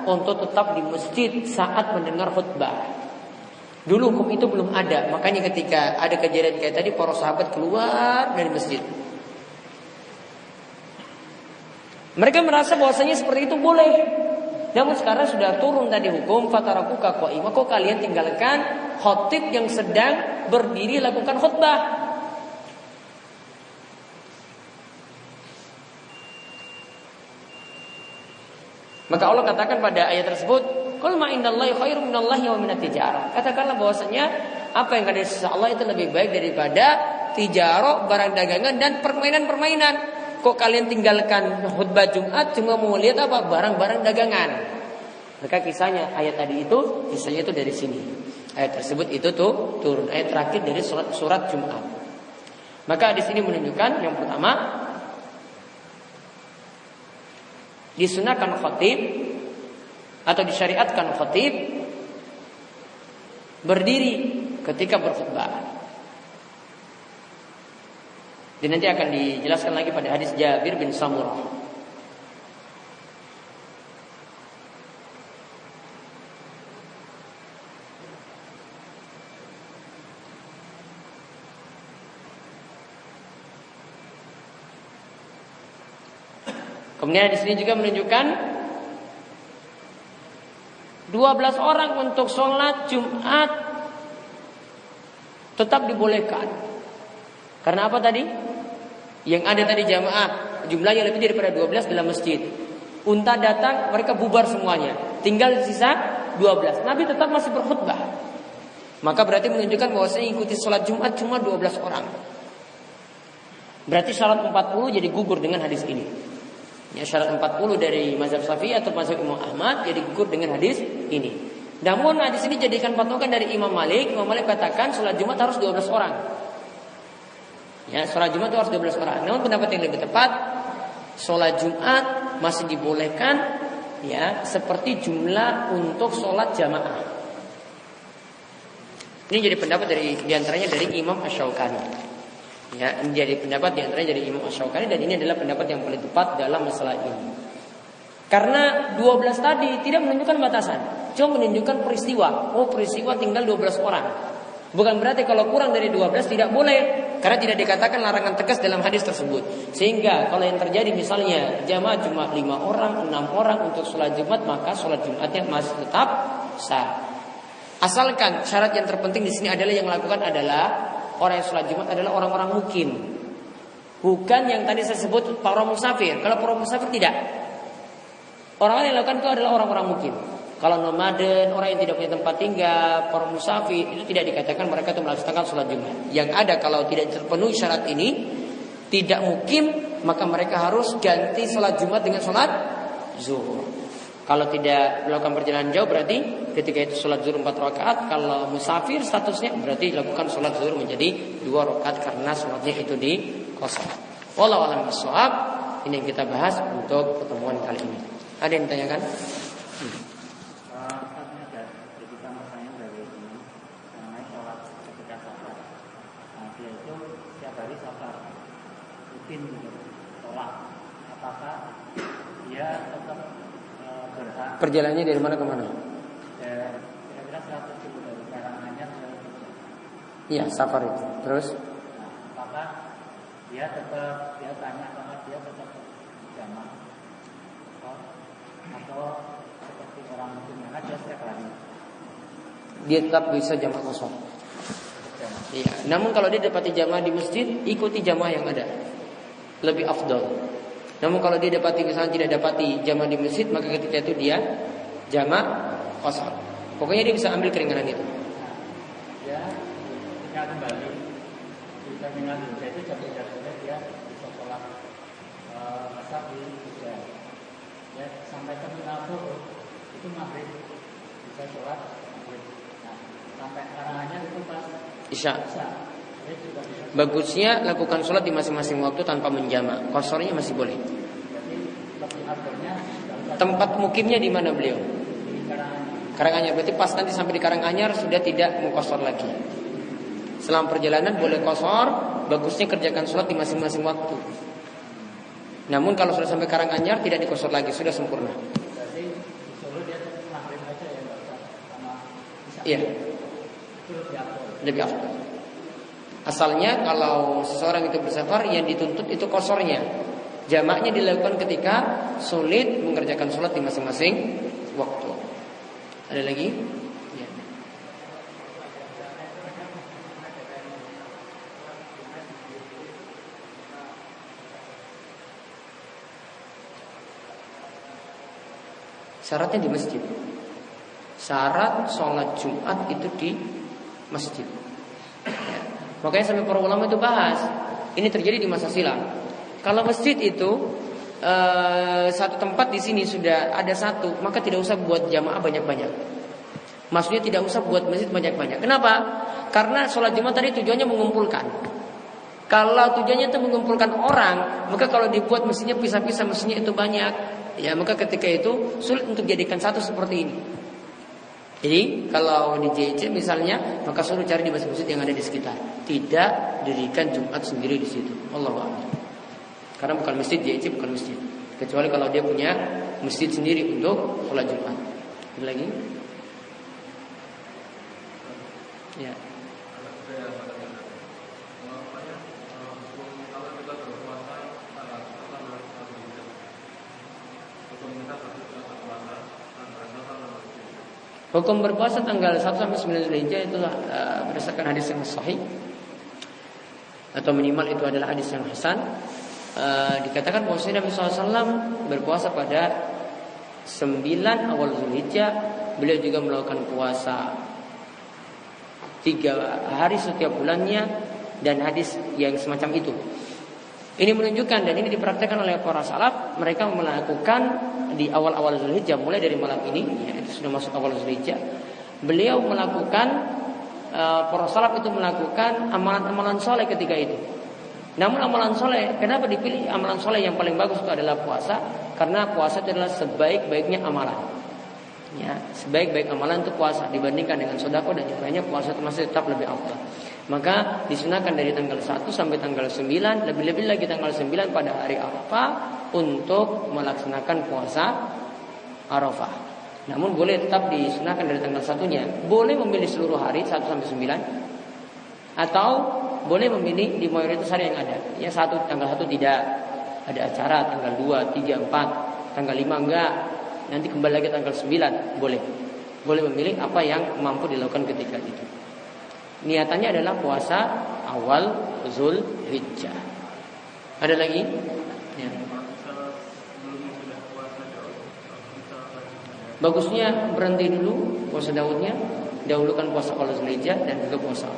untuk tetap di masjid saat mendengar khutbah. Dulu hukum itu belum ada. Makanya ketika ada kejadian kayak tadi, para sahabat keluar dari masjid. Mereka merasa bahwasanya seperti itu boleh. Namun sekarang sudah turun tadi hukum fatarakuka qa'imah. Kok kalian tinggalkan khatib yang sedang berdiri lakukan khutbah? Maka Allah katakan pada ayat tersebut, "Qul ma indallahi khairum minallahi wa minat tijarah." Katakanlah bahwasanya apa yang ada di sisi Allah itu lebih baik daripada tijarah, barang dagangan dan permainan-permainan. Kok kalian tinggalkan khutbah Jumat cuma mau lihat apa? Barang-barang dagangan. Maka kisahnya ayat tadi itu, kisahnya itu dari sini. Ayat tersebut itu tuh turun ayat terakhir dari surat Jumat. Maka di sini menunjukkan yang pertama, disunahkan khatib atau disyariatkan khatib berdiri ketika berkhutbah. Dan nanti akan dijelaskan lagi pada hadis Jabir bin Samurah. Kemudian di sini juga menunjukkan 12 orang untuk sholat Jumat tetap dibolehkan. Karena apa tadi? Yang ada tadi jamaah jumlahnya lebih daripada 12 dalam masjid. Unta datang, mereka bubar semuanya. Tinggal sisa 12. Nabi tetap masih berkhutbah. Maka berarti menunjukkan bahwa saya ikuti sholat Jumat cuma 12 orang. Berarti syarat 40 jadi gugur dengan hadis ini. Ya, syarat 40 dari mazhab Syafi'i atau mazhab Imam Ahmad jadi gugur dengan hadis ini. Namun hadis ini jadikan patokan dari Imam Malik. Imam Malik katakan sholat Jumat harus 12 orang. Ya, sholat Jumat itu harus 12 orang. Namun pendapat yang lebih tepat, sholat Jumat masih dibolehkan ya seperti jumlah untuk sholat jamaah. Ini jadi pendapat dari diantaranya dari Imam Asy-Syaukani. Ya, ini jadi pendapat diantaranya dari Imam Asy-Syaukani, dan ini adalah pendapat yang paling tepat dalam masalah ini. Karena 12 tadi tidak menunjukkan batasan, cuma menunjukkan peristiwa. Oh, peristiwa tinggal 12 orang. Bukan berarti kalau kurang dari 12 tidak boleh, karena tidak dikatakan larangan tegas dalam hadis tersebut. Sehingga kalau yang terjadi misalnya jamaah cuma 5 orang, 6 orang untuk sholat Jumat, maka sholat Jumatnya masih tetap sah. Asalkan syarat yang terpenting di sini adalah yang melakukan adalah orang yang sholat Jumat adalah orang-orang mukim, bukan yang tadi saya sebut para musafir. Kalau para musafir tidak. Orang yang lakukan itu adalah orang-orang mukim. Kalau nomaden, orang yang tidak punya tempat tinggal, para musafir, itu tidak dikatakan mereka itu melaksanakan sholat Jumat. Yang ada kalau tidak terpenuhi syarat ini, tidak mukim, maka mereka harus ganti sholat Jumat dengan sholat zuhur. Kalau tidak melakukan perjalanan jauh berarti ketika itu sholat zuhur 4 rakaat. Kalau musafir statusnya berarti dilakukan sholat zuhur menjadi 2 rakaat karena sholatnya itu di kosong. Wallahu a'lam bishawab. Ini yang kita bahas untuk pertemuan kali ini. Ada yang ditanyakan? Perjalanannya dari mana ke mana? Kira-kira 100 km dari Karanganyar ke Jogja. Iya, safar itu. Terus? Apakah dia tanya apakah dia tetap jamaah atau seperti orang muslim yang ada setiap hari? Dia tetap bisa jamaah kosong. Iya. Namun kalau dia dapati jamaah di masjid, ikuti jamaah yang ada. Lebih afdal. Namun kalau dia dapati misalnya tidak dapati jamaah di masjid, maka ketika itu dia jamaah kosong. Pokoknya dia bisa ambil keringanan itu. Ya, ketika kembali di terminal Jogja itu jam-jamnya dia bisa sholat asar di Jogja. Ya, sampai terminal Solo itu maghrib bisa sholat maghrib. Nah, sampai Karanganyar itu pas Isya. Dia juga bisa. Bagusnya lakukan sholat di masing-masing waktu tanpa menjama. Kosornya masih boleh. Jadi lebih afdalnya Tempat mukimnya di mana beliau? di Karanganyar. Karanganyar. Berarti pas nanti sampai di Karanganyar sudah tidak mengkosor lagi. Selama perjalanan boleh kosor. Bagusnya kerjakan sholat di masing-masing waktu. Namun kalau sudah sampai Karanganyar tidak dikosor lagi, sudah sempurna. Berarti di Solo dia maghrib aja ya, nggak usah sama isya. Iya, Itu lebih afdal. lebih afdal. Asalnya kalau seseorang itu bersafar, yang dituntut itu kosornya. Jamaknya dilakukan ketika sulit mengerjakan sholat di masing-masing waktu. Ada lagi? Ya. Syaratnya di masjid. Syarat sholat Jumat itu di masjid. Ya. Makanya sampai para ulama itu bahas. Ini terjadi di masa silam. Kalau masjid itu satu tempat di sini sudah ada satu, maka tidak usah buat jamaah banyak-banyak. Maksudnya tidak usah buat masjid banyak-banyak. Kenapa? Karena sholat Jumat tadi tujuannya mengumpulkan. Kalau tujuannya itu mengumpulkan orang, maka kalau dibuat masjidnya pisah-pisah, masjidnya itu banyak, ya maka ketika itu sulit untuk jadikan satu seperti ini. Jadi kalau di JC misalnya, maka suruh cari di masjid-masjid yang ada di sekitar. Tidak dirikan Jumat sendiri di situ. Allahu a'lam. Karena bukan masjid JC, bukan masjid. Kecuali kalau dia punya masjid sendiri untuk sholat Jumat. Ada lagi? Ya. Hukum berpuasa tanggal 1 sampai 9 Zulhijjah itu berdasarkan hadis yang sahih atau minimal itu adalah hadis yang hasan. Dikatakan bahwa Nabi SAW berpuasa pada 9 awal Zulhijjah. Beliau juga melakukan puasa 3 hari setiap bulannya dan hadis yang semacam itu. Ini menunjukkan dan ini dipraktikkan oleh para salaf. Mereka melakukan di awal-awal Zulhijjah, mulai dari malam ini, ya, itu sudah masuk awal Zulhijjah. Beliau melakukan, para salaf itu melakukan amalan-amalan soleh ketika itu. Namun amalan soleh, kenapa dipilih amalan soleh yang paling bagus itu adalah puasa? Karena puasa itu adalah sebaik-baiknya amalan. Ya, sebaik-baik amalan itu puasa dibandingkan dengan sedekah dan yang lainnya, puasa itu masih tetap lebih afdal. Maka disunahkan dari tanggal 1 sampai tanggal 9, lebih-lebih lagi tanggal 9 pada hari Arafah untuk melaksanakan puasa Arafah. Namun boleh tetap disunahkan dari tanggal 1-nya. Boleh memilih seluruh hari 1 sampai 9 atau boleh memilih di mayoritas hari yang ada. Ya, tanggal 1 tidak ada acara, tanggal 2, 3, 4, tanggal 5 enggak. Nanti kembali lagi tanggal 9, boleh. Boleh memilih apa yang mampu dilakukan ketika itu. Niatannya adalah puasa awal Zulhijjah. Ada lagi? Ya. Bagusnya berhenti dulu puasa Daudnya, dahulukan puasa awal Zulhijjah dan juga puasa.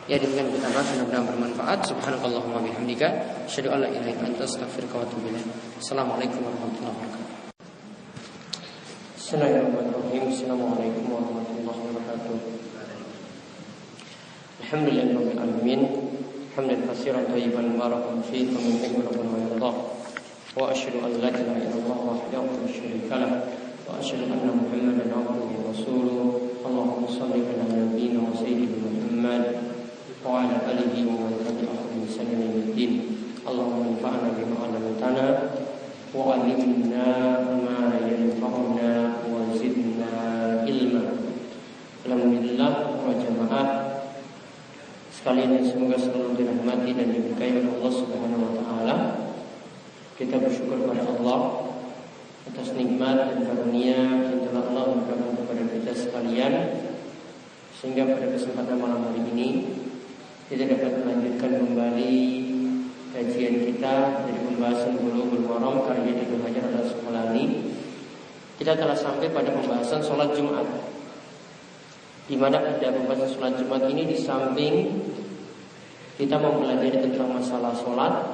Ya, demikian kita bahas, mudah-mudahan bermanfaat. Subhanakallahumma bihamdika, asyhadu an la ilaha illa anta, astaghfiruka wa atubu ilaik. Assalamualaikum warahmatullahi wabarakatuh. Bismillahirrahmanirrahim. Assalamualaikum warahmatullahi wabarakatuh. Alhamdulillahirabbil alamin. Hamdan katsiran thayyiban mubarakan fihi kama yuhibbu rabbuna wa yarda. Wa asyhadu an la ilaha illallah wahdahu la syarika lah wa asyhadu anna Muhammadan abduhu wa rasuluh. Allahumma shalli ala nabiyyina wa sayyidina Muhammad wa ala alihi wa man tabi'ahum bi ihsan ila yaumil. Allahumma anfa'na bima 'allamtana wa 'allimna ma yanfa'una wa zidna ilma. Alhamdulillah wa jamaah sekalian yang semoga selalu dirahmati dan diberkahi oleh Allah Subhanahu wa taala. Kita bersyukur kepada Allah atas nikmat dan karunia yang telah Allah berikan kepada kita sekalian, sehingga pada kesempatan malam hari ini kita dapat melanjutkan kembali kajian kita dari pembahasan Bulughul Maram karya Ibnu Hajar Al-Asqalani. Kita telah sampai pada pembahasan sholat Jumat, di mana pada pembahasan sholat Jumat ini di samping kita mempelajari tentang masalah sholat,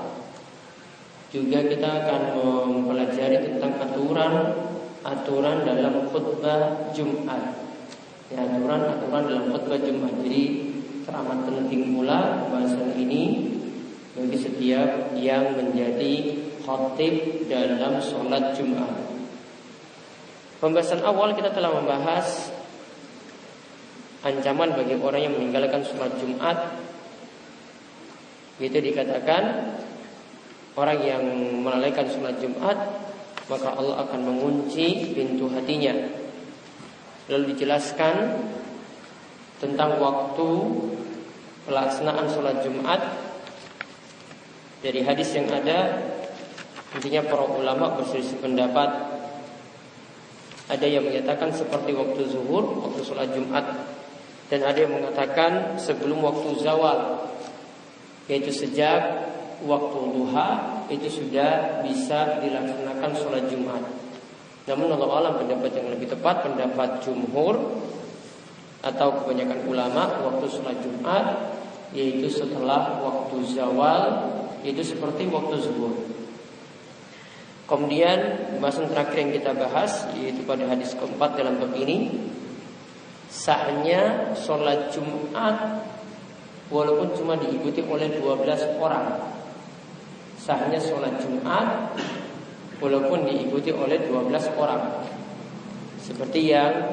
juga kita akan mempelajari tentang aturan dalam khutbah Jumat. Ya, aturan dalam khutbah Jumat. Jadi teramat penting pula pembahasan ini bagi setiap yang menjadi khatib dalam sholat Jumat. Pembahasan awal kita telah membahas ancaman bagi orang yang meninggalkan sholat Jumat. Itu dikatakan orang yang melalaikan sholat Jumat, maka Allah akan mengunci pintu hatinya. Lalu dijelaskan tentang waktu pelaksanaan sholat Jumat dari hadis yang ada. Intinya para ulama berselisih pendapat. Ada yang menyatakan seperti waktu zuhur, waktu sholat Jumat, dan ada yang mengatakan sebelum waktu zawal, yaitu sejak waktu duha itu sudah bisa dilaksanakan sholat Jumat. Namun Allah alam pendapat yang lebih tepat, pendapat jumhur atau kebanyakan ulama, waktu sholat Jumat yaitu setelah waktu zawal, yaitu seperti waktu zuhur. Kemudian pembahasan terakhir yang kita bahas yaitu pada hadis keempat dalam bab ini, sahnya sholat Jumat walaupun cuma diikuti oleh 12 orang. Sahnya sholat Jumat walaupun diikuti oleh 12 orang, seperti yang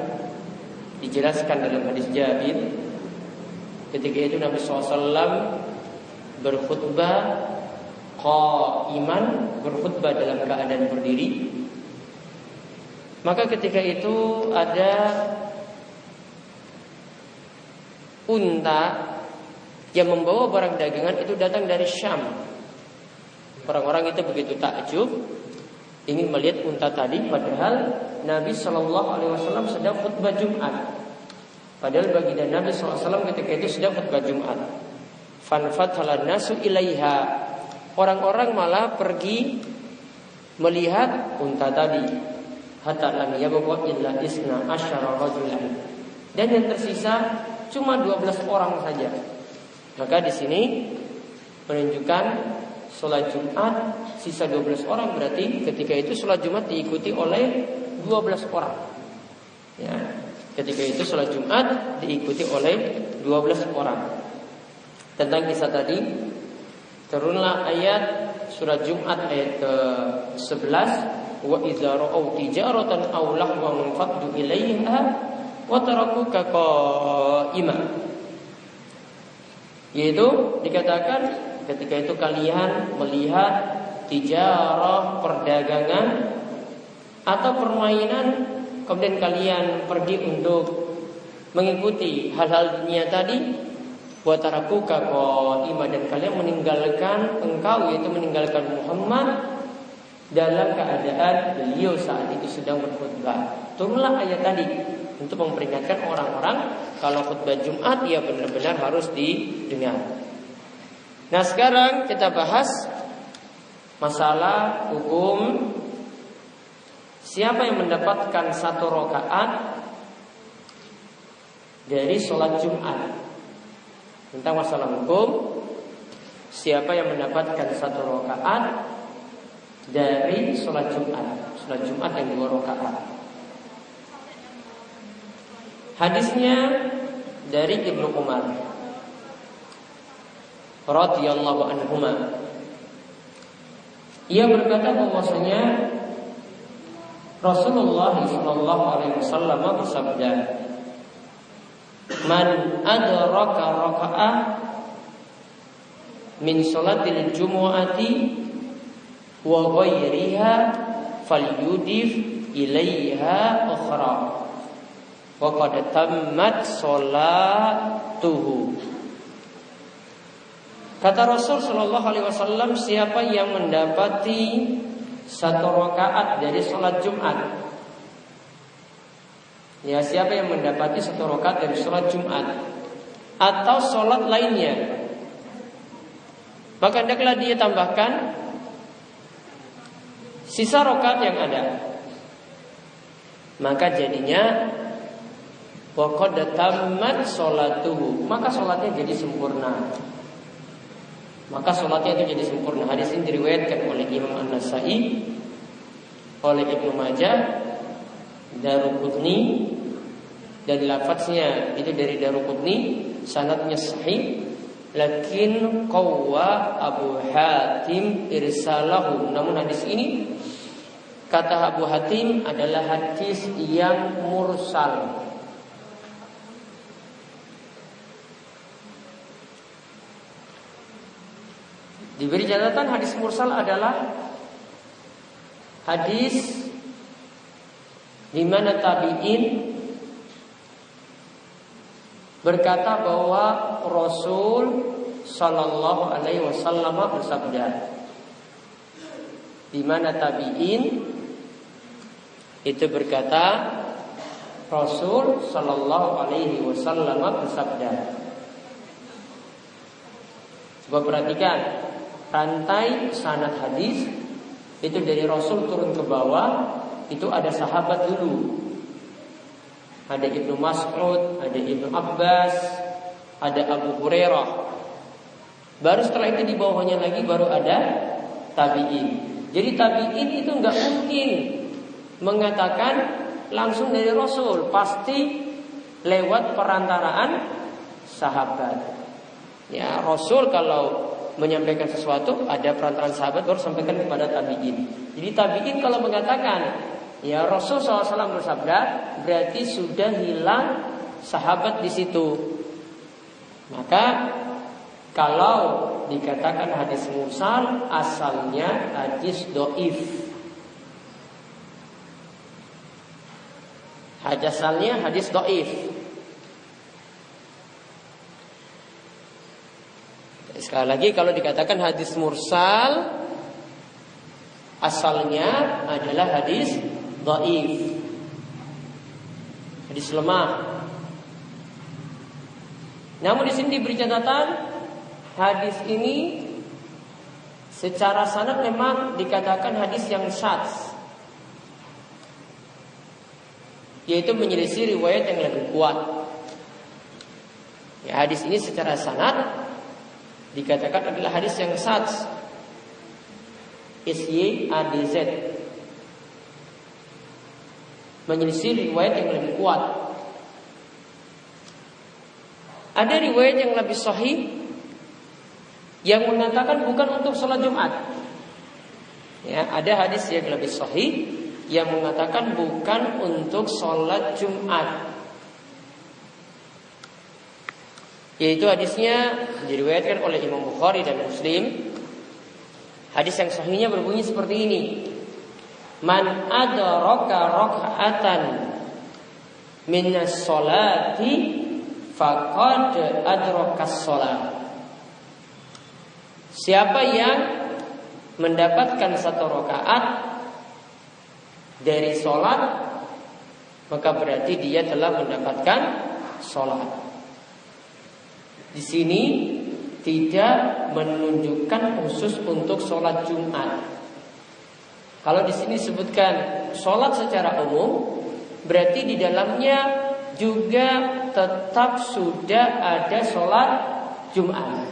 dijelaskan dalam hadis Jabir. Ketika itu Nabi SAW berkhutbah qaiman, berkhutbah dalam keadaan berdiri. Maka ketika itu ada unta yang membawa barang dagangan itu datang dari Syam. Orang-orang itu begitu takjub, ingin melihat unta tadi, padahal Nabi SAW sedang khutbah Jumat. Padahal baginda Nabi SAW ketika itu sedang khutbah Jumat. Fanfathalan nasu ilaiha. Orang-orang malah pergi melihat unta tadi. Hatta lam yabqa illa isna asyara rajulan. Dan yang tersisa cuma 12 orang saja. Maka di sini menunjukkan sholat Jumat sisa 12 orang, berarti ketika itu sholat Jumat diikuti oleh 12 orang. Ya, ketika itu sholat Jumat diikuti oleh 12 orang. Tentang kisah tadi, turunlah ayat surat Jumat ayat ke-11, wa idza ra'aw tijaratan aw lahwan faddu ilaiha wa tarakuka qa'ima. Yaitu dikatakan ketika itu kalian melihat tijarah, perdagangan atau permainan, kemudian kalian pergi untuk mengikuti hal-hal dunia tadi, wa tarakuka qa'ima, dan kalian meninggalkan engkau, yaitu meninggalkan Muhammad dalam keadaan beliau saat itu sedang berkhutbah. Turunlah ayat tadi untuk memperingatkan orang-orang kalau khutbah Jumat ya benar-benar harus didengar. Nah, sekarang kita bahas masalah hukum siapa yang mendapatkan 1 rakaat dari sholat Jumat. Tentang masalah hukum siapa yang mendapatkan 1 rakaat dari sholat Jumat. Sholat Jumat yang 2 rakaat. Hadisnya dari Ibnu Umar radhiyallahu anhuma. Ia berkata bahwasanya Rasulullah sallallahu alaihi wasallam bersabda, "Man adraka raka'ah min sholatil jumu'ati wa ghairiha falyudif ilaiha ukhra wa qad tammat sholatuhu." Kata Rasul sallallahu alaihi wasallam, siapa yang mendapati 1 rakaat dari sholat Jumat, ya, siapa yang mendapati 1 rakaat dari sholat Jumat atau sholat lainnya, maka hendaklah dia tambahkan sisa rakaat yang ada. Maka jadinya wa qad tammat sholatuhu, maka sholatnya jadi sempurna. Maka sholatnya itu jadi sempurna. Hadis ini diriwayatkan oleh Imam An-Nasai, oleh Ibnu Majah, Daruqutni, dan lafaznya itu dari Daruqutni, sanadnya sahih. Lakin qawwa Abu Hatim irsalahu. Namun hadis ini kata Abu Hatim adalah hadis yang mursal. Diberi catatan hadis mursal adalah hadis di mana tabi'in berkata bahwa Rasul sallallahu alaihi wasallam bersabda. Di mana tabi'in itu berkata Rasul sallallahu alaihi wasallam bersabda. Coba perhatikan rantai sanad hadis itu dari Rasul turun ke bawah itu ada sahabat dulu. Ada Ibnu Mas'ud, ada Ibnu Abbas, ada Abu Hurairah. Baru setelah itu di bawahnya lagi baru ada tabi'in. Jadi tabi'in itu nggak mungkin mengatakan langsung dari Rasul, pasti lewat perantaraan sahabat. Ya, Rasul kalau menyampaikan sesuatu ada perantaraan sahabat baru sampaikan kepada tabi'in. Jadi tabi'in kalau mengatakan ya Rasul SAW bersabda, berarti sudah hilang sahabat di situ. Maka kalau dikatakan hadis mursal, asalnya hadis doif. Asalnya hadis doif. Sekali lagi, kalau dikatakan hadis mursal, asalnya adalah hadis dhaif, hadis lemah. Namun di sini diberi catatan, hadis ini secara sanad memang dikatakan hadis yang syadz, yaitu menyelisih riwayat yang lebih kuat. Ya, hadis ini secara sanad dikatakan adalah hadis yang syadz, SYADZ, menyelisih riwayat yang lebih kuat. Ada riwayat yang lebih sahih yang mengatakan bukan untuk sholat Jumat. Ya, ada hadis yang lebih sahih yang mengatakan bukan untuk sholat Jumat. Yaitu hadisnya diriwayatkan oleh Imam Bukhari dan Muslim. Hadis yang sahihnya berbunyi seperti ini: Man adraka raka'atan minas sholati faqad adrakas sholat. Siapa yang mendapatkan satu rakaat dari sholat, maka berarti dia telah mendapatkan sholat. Di sini tidak menunjukkan khusus untuk sholat Jumat. Kalau di sini disebutkan sholat secara umum, berarti di dalamnya juga tetap sudah ada sholat Jumat.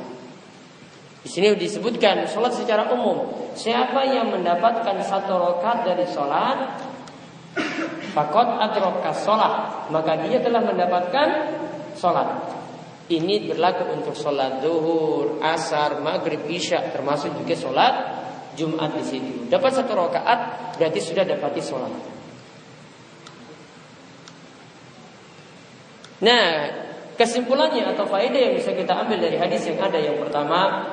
Di sini disebutkan sholat secara umum. Siapa yang mendapatkan satu rakaat dari sholat, faqad adrakas sholat, maka dia telah mendapatkan sholat. Ini berlaku untuk sholat zuhur, asar, maghrib, isya, termasuk juga sholat Jumat di situ. Dapat satu rakaat berarti sudah dapati sholat. Nah, kesimpulannya atau faedah yang bisa kita ambil dari hadis yang ada, yang pertama,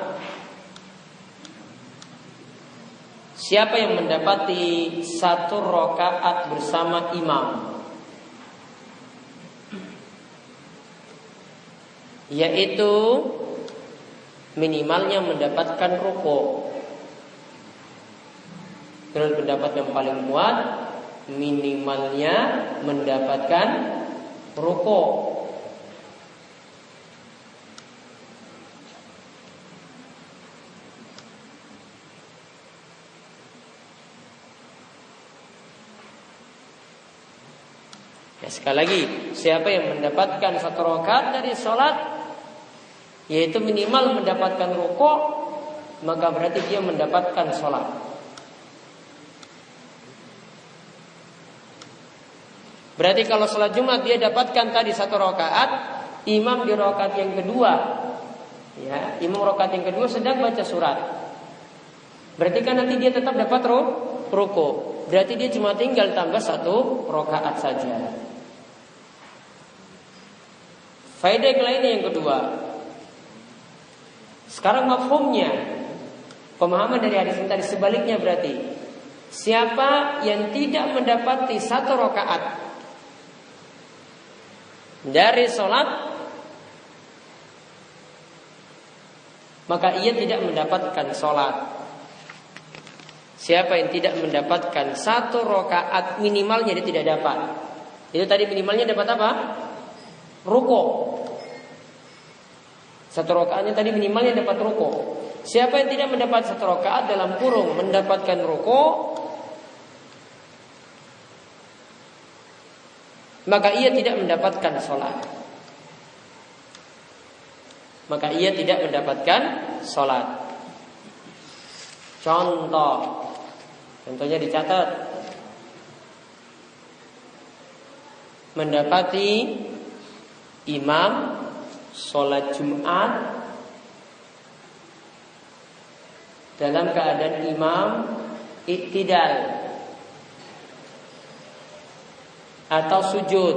siapa yang mendapati satu rakaat bersama imam, yaitu minimalnya mendapatkan rukuk. Menurut pendapat yang paling kuat, minimalnya mendapatkan rukuk. Ya, sekali lagi, siapa yang mendapatkan satu rakaat dari sholat, yaitu minimal mendapatkan rukuk, maka berarti dia mendapatkan sholat. Berarti kalau sholat Jumat dia dapatkan tadi satu rakaat, imam di rakaat yang kedua, ya, imam rakaat yang kedua sedang baca surat, berarti kan nanti dia tetap dapat rukuk. Berarti dia cuma tinggal tambah satu rakaat saja. Faedah yang lainnya yang kedua, sekarang mafhumnya, pemahaman dari hadis ini tadi sebaliknya, berarti siapa yang tidak mendapati satu rakaat dari sholat, maka ia tidak mendapatkan sholat. Siapa yang tidak mendapatkan satu rakaat minimalnya, dia tidak dapat. Itu tadi minimalnya dapat apa? Rukuk. Satu rakaatnya tadi minimalnya dapat rukuk. Siapa yang tidak mendapat satu rakaat dalam kurung mendapatkan rukuk, maka ia tidak mendapatkan sholat. Maka ia tidak mendapatkan sholat. Contohnya dicatat. Mendapati imam sholat Jumat dalam keadaan imam iktidal atau sujud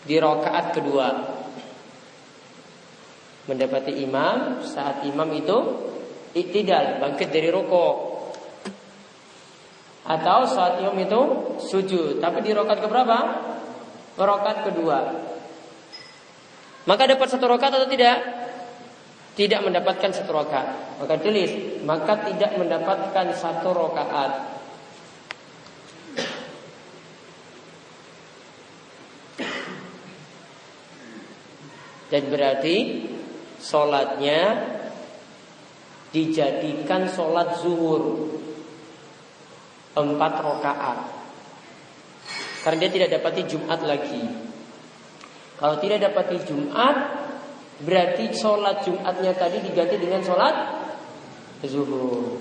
di rakaat kedua. Mendapati imam saat imam itu iktidal, bangkit dari rukuk, atau saat imam itu sujud, tapi di rakaat keberapa? Rakaat kedua. Maka dapat satu rakaat atau tidak? Tidak mendapatkan satu rakaat. Maka tulis, maka tidak mendapatkan satu rakaat. Dan berarti sholatnya dijadikan sholat zuhur 4 rakaat. Karena dia tidak dapati Jumat lagi. Kalau tidak dapati Jumat, berarti sholat Jumatnya tadi diganti dengan sholat zuhur.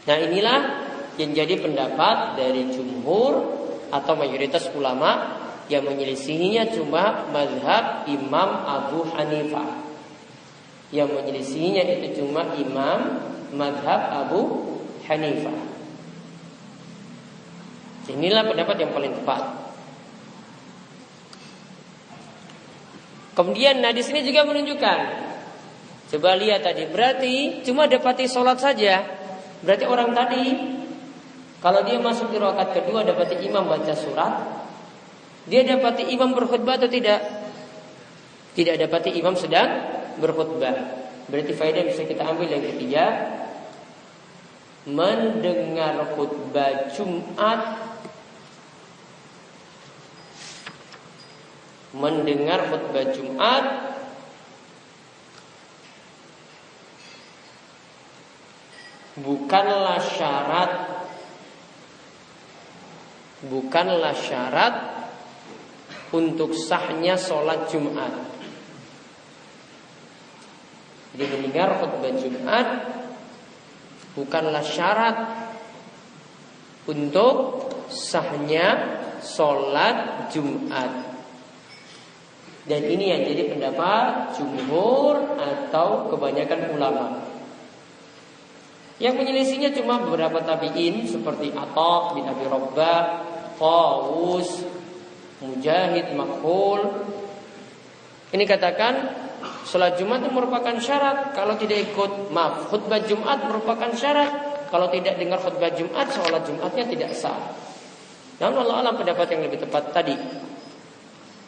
Nah, inilah yang jadi pendapat dari jumhur atau mayoritas ulama. Yang menyelisihinya cuma mazhab Imam Abu Hanifah. Yang menyelisihinya itu cuma imam mazhab Abu Hanifah. Inilah pendapat yang paling tepat. Kemudian di sini juga menunjukkan, coba lihat tadi, berarti cuma dapati sholat saja. Berarti orang tadi kalau dia masuk di rakaat kedua dapati imam baca surat, dia dapati imam berkhutbah atau tidak? Tidak dapati imam sedang berkhutbah. Berarti faedah yang bisa kita ambil yang ketiga, mendengar khutbah Jumat, mendengar khutbah Jumat bukanlah syarat untuk sahnya sholat Jumat. Jadi mendengar khutbah Jumat bukanlah syarat untuk sahnya sholat Jumat. Dan ini yang jadi pendapat jumhur atau kebanyakan ulama. Yang menyelisihinya cuma beberapa tabi'in seperti Atha bin Abi Rabbah, Tawus, Mujahid, Makhul. Ini katakan sholat Jumat itu merupakan syarat. Kalau tidak ikut, khutbah Jumat merupakan syarat. Kalau tidak dengar khutbah Jumat, sholat Jumatnya tidak sah. Namun Allah alam pendapat yang lebih tepat tadi.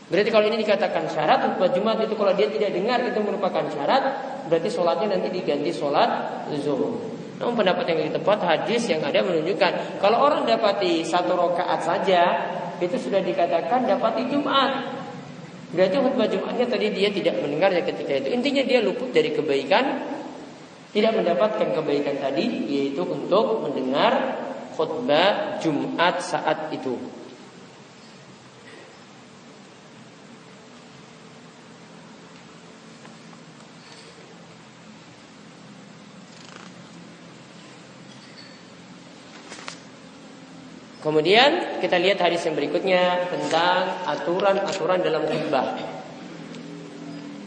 Berarti kalau ini dikatakan syarat, khutbah Jumat itu kalau dia tidak dengar itu merupakan syarat, berarti sholatnya nanti diganti sholat zuhur. Namun pendapat yang lebih tepat, hadis yang ada menunjukkan kalau orang dapati 1 rakaat saja, itu sudah dikatakan dapati Jumat. Berarti khutbah Jumatnya tadi dia tidak mendengarnya ketika itu. Intinya dia luput dari kebaikan, tidak mendapatkan kebaikan tadi, yaitu untuk mendengar khutbah Jumat saat itu. Kemudian kita lihat hadis yang berikutnya tentang aturan-aturan dalam khutbah.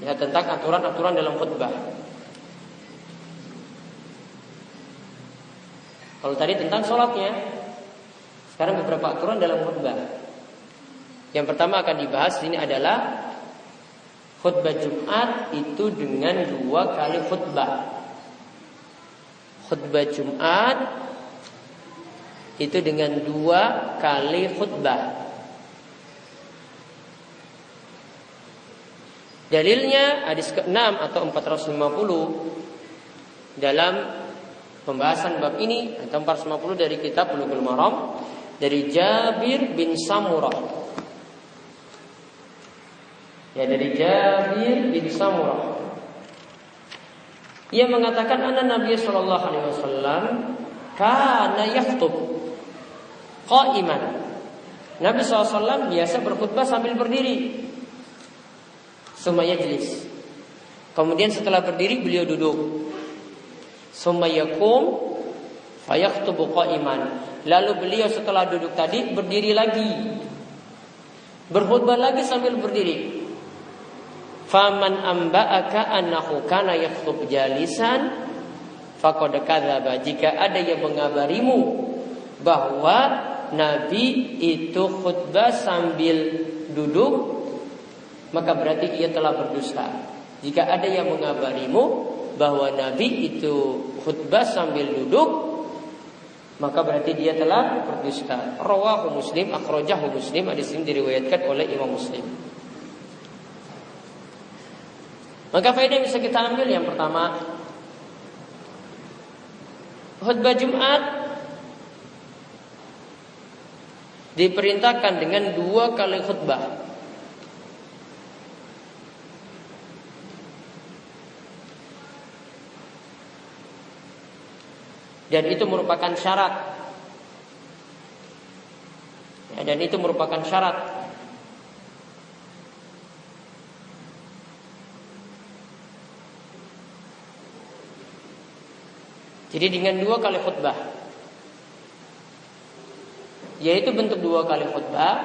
Ya, tentang aturan-aturan dalam khutbah. Kalau tadi tentang sholatnya, sekarang beberapa aturan dalam khutbah. Yang pertama akan dibahas ini adalah khutbah Jumat itu dengan 2 kali khutbah. Khutbah Jumat itu dengan 2 kali khutbah. Dalilnya hadis ke-6 atau 450 dalam pembahasan bab ini, atau 450 dari kitab Bulughul Maram dari Jabir bin Samurah. Ya, dari Jabir bin Samurah. Ia mengatakan anna Nabi sallallahu alaihi wasallam kana yakhthub qa'iman. Nabi SAW biasa berkhutbah sambil berdiri. Summa yajlis. Kemudian setelah berdiri beliau duduk. Summa yakum fayakhtubu qa'iman. Lalu beliau setelah duduk tadi berdiri lagi, berkhutbah lagi sambil berdiri. Faman amba'aka annahu kana yakhtub jalisan faqad kadzaba. Jika ada yang mengabarimu bahwa Nabi itu khutbah sambil duduk, maka berarti ia telah berdusta. Jika ada yang mengabarimu bahwa Nabi itu khutbah sambil duduk, maka berarti dia telah berdusta. Rawahu Muslim, akhrajahu Muslim. Hadis ini diriwayatkan oleh Imam Muslim. Maka faedah yang bisa kita ambil yang pertama, khutbah Jumat diperintahkan dengan 2 kali khutbah. Dan itu merupakan syarat. Ya, dan itu merupakan syarat. Jadi dengan 2 kali khutbah, yaitu bentuk 2 kali khutbah,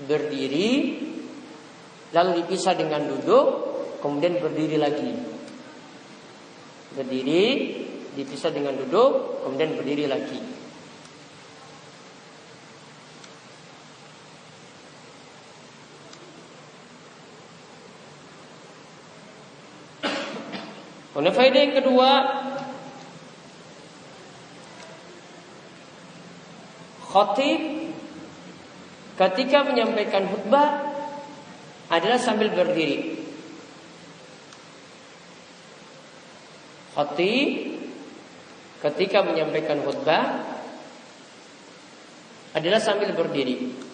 berdiri, lalu dipisah dengan duduk, kemudian berdiri lagi. Berdiri, dipisah dengan duduk, kemudian berdiri lagi. Kemudian faedah yang kedua, khatib ketika menyampaikan khutbah adalah sambil berdiri. Khatib ketika menyampaikan khutbah adalah sambil berdiri.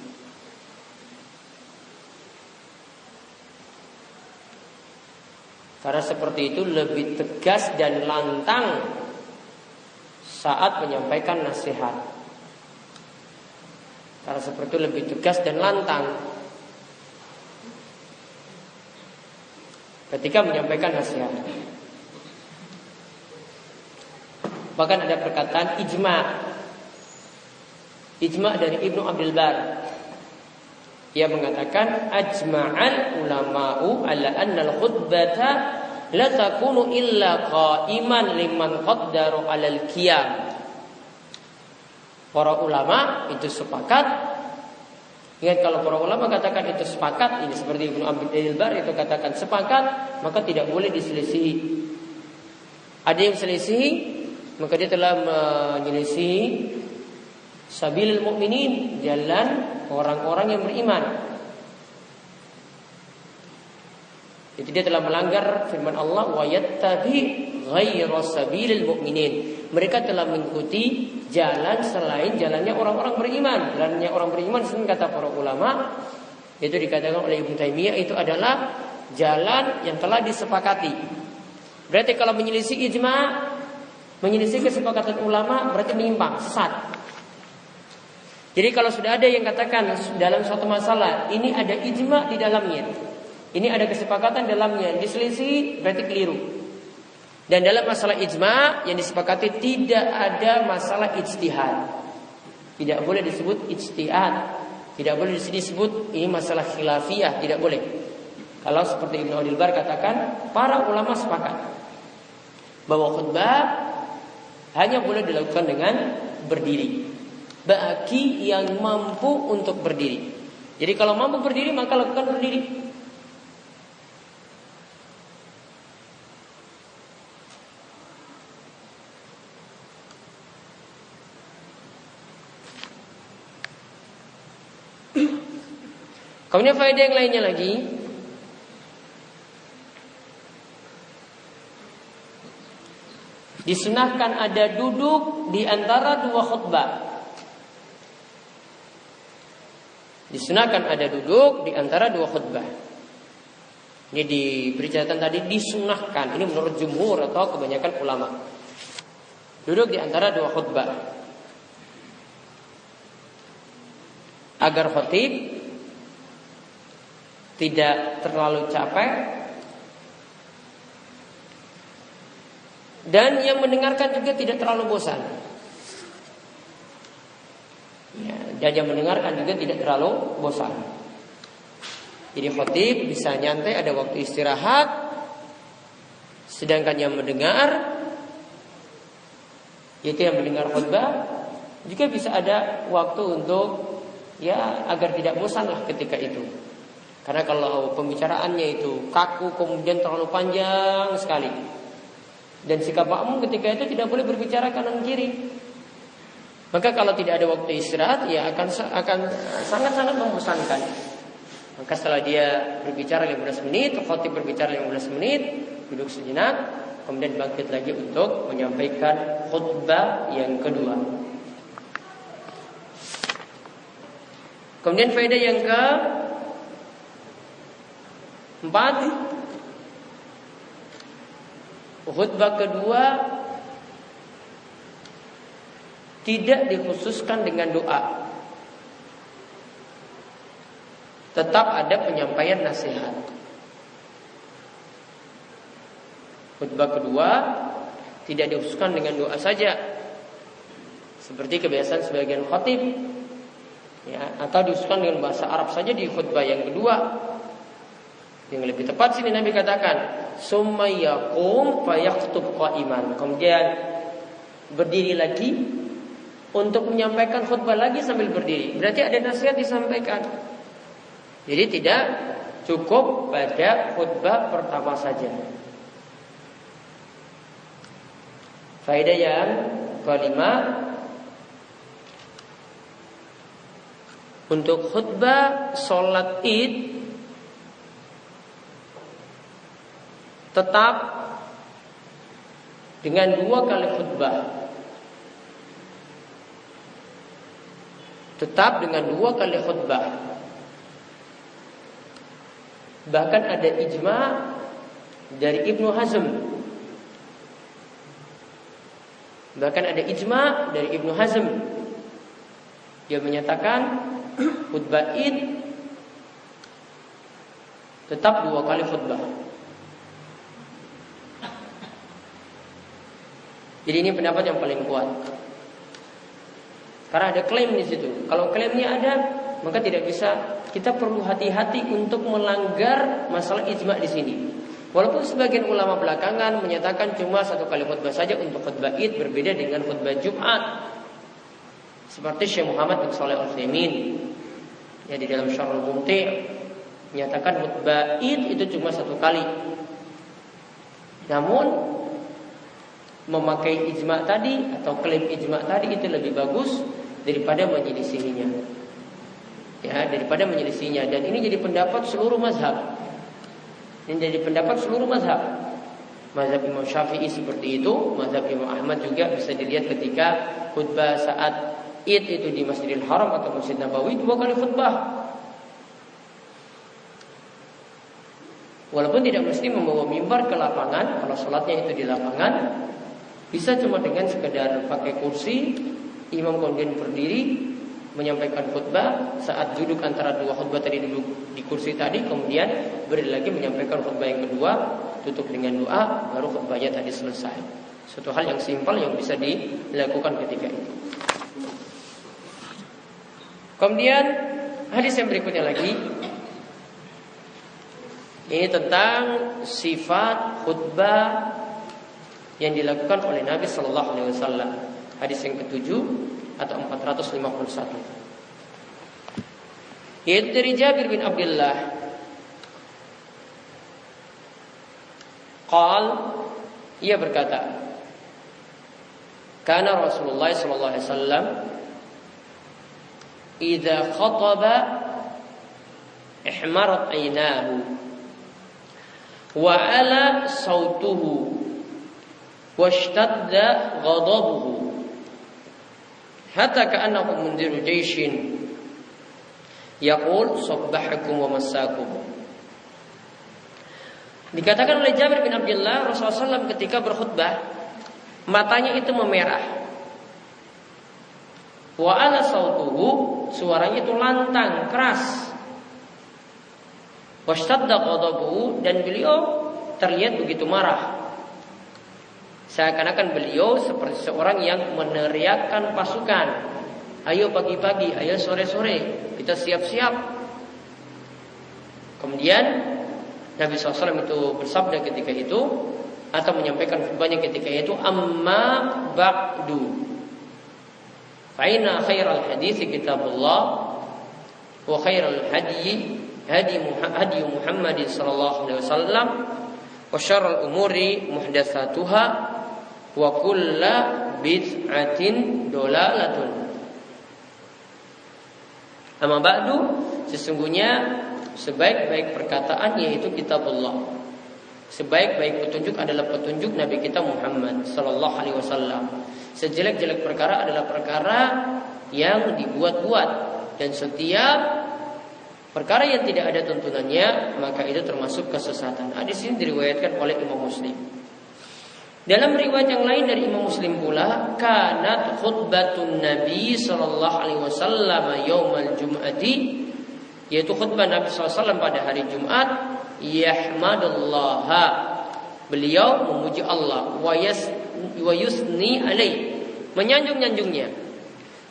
Karena seperti itu lebih tegas dan lantang saat menyampaikan nasihat. Karena seperti itu lebih tegas dan lantang ketika menyampaikan nasihat. Bahkan ada perkataan ijma' dari Ibnu Abdul Bar. Ia mengatakan ajma'al ulama'u ala anna al-khutbata la takunu illa qa'iman liman qaddaru 'alal qiyam. Para ulama itu sepakat. Ingat, kalau para ulama katakan itu sepakat, ini seperti Ibnu Abdul Bar itu katakan sepakat, maka tidak boleh diselisihi. Ada yang selisihi, maka dia telah menyelisihi sabilil mu'minin, jalan orang-orang yang beriman. Jadi dia telah melanggar firman Allah, wa yattabi ghaira sabilil mu'minin. Mereka telah mengikuti jalan selain jalannya orang-orang beriman. Jalannya orang beriman, sebenarnya kata para ulama, itu dikatakan oleh Ibnu Taimiyah, itu adalah jalan yang telah disepakati. Berarti kalau menyelisih ijma', menyelisih kesepakatan ulama, berarti menyimpang, sesat. Jadi kalau sudah ada yang katakan dalam suatu masalah ini ada ijma' di dalamnya, ini ada kesepakatan dalamnya, diselisih berarti keliru. Dan dalam masalah ijma' yang disepakati tidak ada masalah ijtihad. Tidak boleh disebut ijtihad, tidak boleh disebut ini masalah khilafiyah, tidak boleh. Kalau seperti Ibnu Abdul Bar katakan, para ulama sepakat bahwa khutbah hanya boleh dilakukan dengan berdiri bagi yang mampu untuk berdiri. Jadi kalau mampu berdiri maka lakukan berdiri. Kemudian faedah yang lainnya lagi, disunahkan ada duduk di antara 2 khutbah. Disunahkan ada duduk di antara 2 khutbah. Ini diberi catatan tadi disunahkan. Ini menurut jumhur atau kebanyakan ulama. Duduk di antara dua khutbah. Agar khatib tidak terlalu capek dan yang mendengarkan juga tidak terlalu bosan. Ya, dan yang mendengarkan juga tidak terlalu bosan. Jadi khatib bisa nyantai, ada waktu istirahat, sedangkan yang mendengar, yaitu yang mendengar khutbah, juga bisa ada waktu untuk ya agar tidak bosan lah ketika itu. Karena kalau pembicaraannya itu kaku kemudian terlalu panjang sekali, dan sikap makmum ketika itu tidak boleh berbicara kanan kiri, maka kalau tidak ada waktu istirahat ya akan sangat-sangat membosankan. Maka setelah dia berbicara 15 menit, khatib berbicara 15 menit, duduk sejenak, kemudian bangkit lagi untuk menyampaikan khutbah yang kedua. Kemudian faedah yang keempat, khutbah kedua tidak dikhususkan dengan doa. Tetap ada penyampaian nasihat. Khutbah kedua tidak dikhususkan dengan doa saja, seperti kebiasaan sebagian khatib, ya, atau dikhususkan dengan bahasa Arab saja di khutbah yang kedua. Yang lebih tepat sini Nabi katakan, summa yaqum fayakhutub qa'iman. Kemudian berdiri lagi untuk menyampaikan khutbah lagi sambil berdiri. Berarti ada nasihat disampaikan. Jadi tidak cukup pada khutbah pertama saja. Faedah yang kelima, untuk khutbah sholat Id tetap dengan 2 kali khutbah. Tetap dengan 2 kali khutbah. Bahkan ada ijma dari Ibnu Hazm. Dia menyatakan khutbah Id tetap 2 kali khutbah. Jadi ini pendapat yang paling kuat. Karena ada klaim di situ. Kalau klaimnya ada, maka tidak bisa. Kita perlu hati-hati untuk melanggar masalah ijma di sini. Walaupun sebagian ulama belakangan menyatakan cuma 1 kali khutbah saja untuk khutbah Id, berbeda dengan khutbah Jumat. Seperti Syekh Muhammad bin Shalih Al-Utsaimin, ya, di dalam Syarhul Mumti' menyatakan khutbah Id itu cuma 1 kali. Namun memakai ijma tadi atau klaim ijma tadi itu lebih bagus daripada menyelisihinya. Ya, daripada menyelisihinya. Dan ini jadi pendapat seluruh mazhab. Mazhab Imam Syafi'i seperti itu, mazhab Imam Ahmad juga bisa dilihat ketika khutbah saat Id itu di Masjidil Haram atau Masjid Nabawi 2 kali khutbah. Walaupun tidak mesti membawa mimbar ke lapangan, kalau sholatnya itu di lapangan, bisa cuma dengan sekedar pakai kursi, imam kemudian berdiri menyampaikan khutbah. Saat duduk antara 2 khutbah tadi, duduk di kursi tadi, kemudian berdiri lagi menyampaikan khutbah yang kedua, tutup dengan doa, baru khutbahnya tadi selesai. Suatu hal yang simpel yang bisa dilakukan ketika itu. Kemudian hadis yang berikutnya lagi, ini tentang sifat khutbah yang dilakukan oleh Nabi Sallallahu Alaihi Wasallam. Hadis yang ke-7 atau 451. Yaitu dari Jabir bin Abdullah. Ia berkata, Kana Rasulullah Sallallahu Alaihi Wasallam idza khataba ihmarat aynahu wa ala sautuhu washtadda ghadabuhu hatta ka'annahu mundiru jayshin yaqul sabbahakum wa massakum. Dikatakan oleh Jabir bin Abdullah, Rasulullah SAW ketika berkhutbah matanya itu memerah. Wa ala sautuhu, suaranya itu lantang, keras. Washtadda ghadabuhu, dan beliau terlihat begitu marah. Seakan-akan beliau seperti seorang yang meneriakkan pasukan. Ayo pagi-pagi, ayo sore-sore, kita siap-siap. Kemudian Nabi SAW itu bersabda ketika itu, atau menyampaikan khutbahnya ketika itu, amma ba'du, fa'inna khairal hadithi kitabullah, wa khairal hadi Muhammadin sallallahu alaihi wasallam, wa syarrul umuri muhdatsatuha, wa kullu bid'atin dolalatun. Amma ba'du, sesungguhnya sebaik-baik perkataan yaitu kitabullah. Sebaik-baik petunjuk adalah petunjuk Nabi kita Muhammad sallallahu alaihi wasallam. Sejelek-jelek perkara adalah perkara yang dibuat-buat, dan setiap perkara yang tidak ada tuntunannya maka itu termasuk kesesatan. Hadis ini diriwayatkan oleh Imam Muslim. Dalam riwayat yang lain dari Imam Muslim pula, kanat khutbatun Nabi sallallahu alaihi wasallam yaumal jum'ati, yaitu khutbah Nabi SAW pada hari Jumat, yahmadullaha, beliau memuji Allah, wa yusni alaih, menyanjung-nyanjungnya.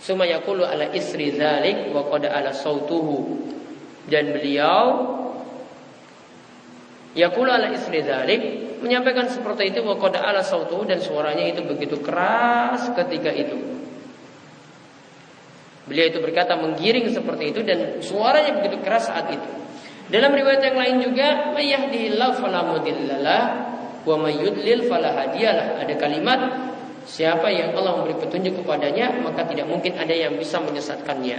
Summa yaqulu ala isri dzalik wa qad ala sautuhu, dan beliau yaqulu ala isri dzalik, menyampaikan seperti itu, wa qad ala sautuhu, dan suaranya itu begitu keras ketika itu. Beliau itu berkata menggiring seperti itu, dan suaranya begitu keras saat itu. Dalam riwayat yang lain juga, may yahdihillahu fala mudhillalah wa may yudlil fala hadiyalah. Ada kalimat, siapa yang Allah memberi petunjuk kepadanya maka tidak mungkin ada yang bisa menyesatkannya.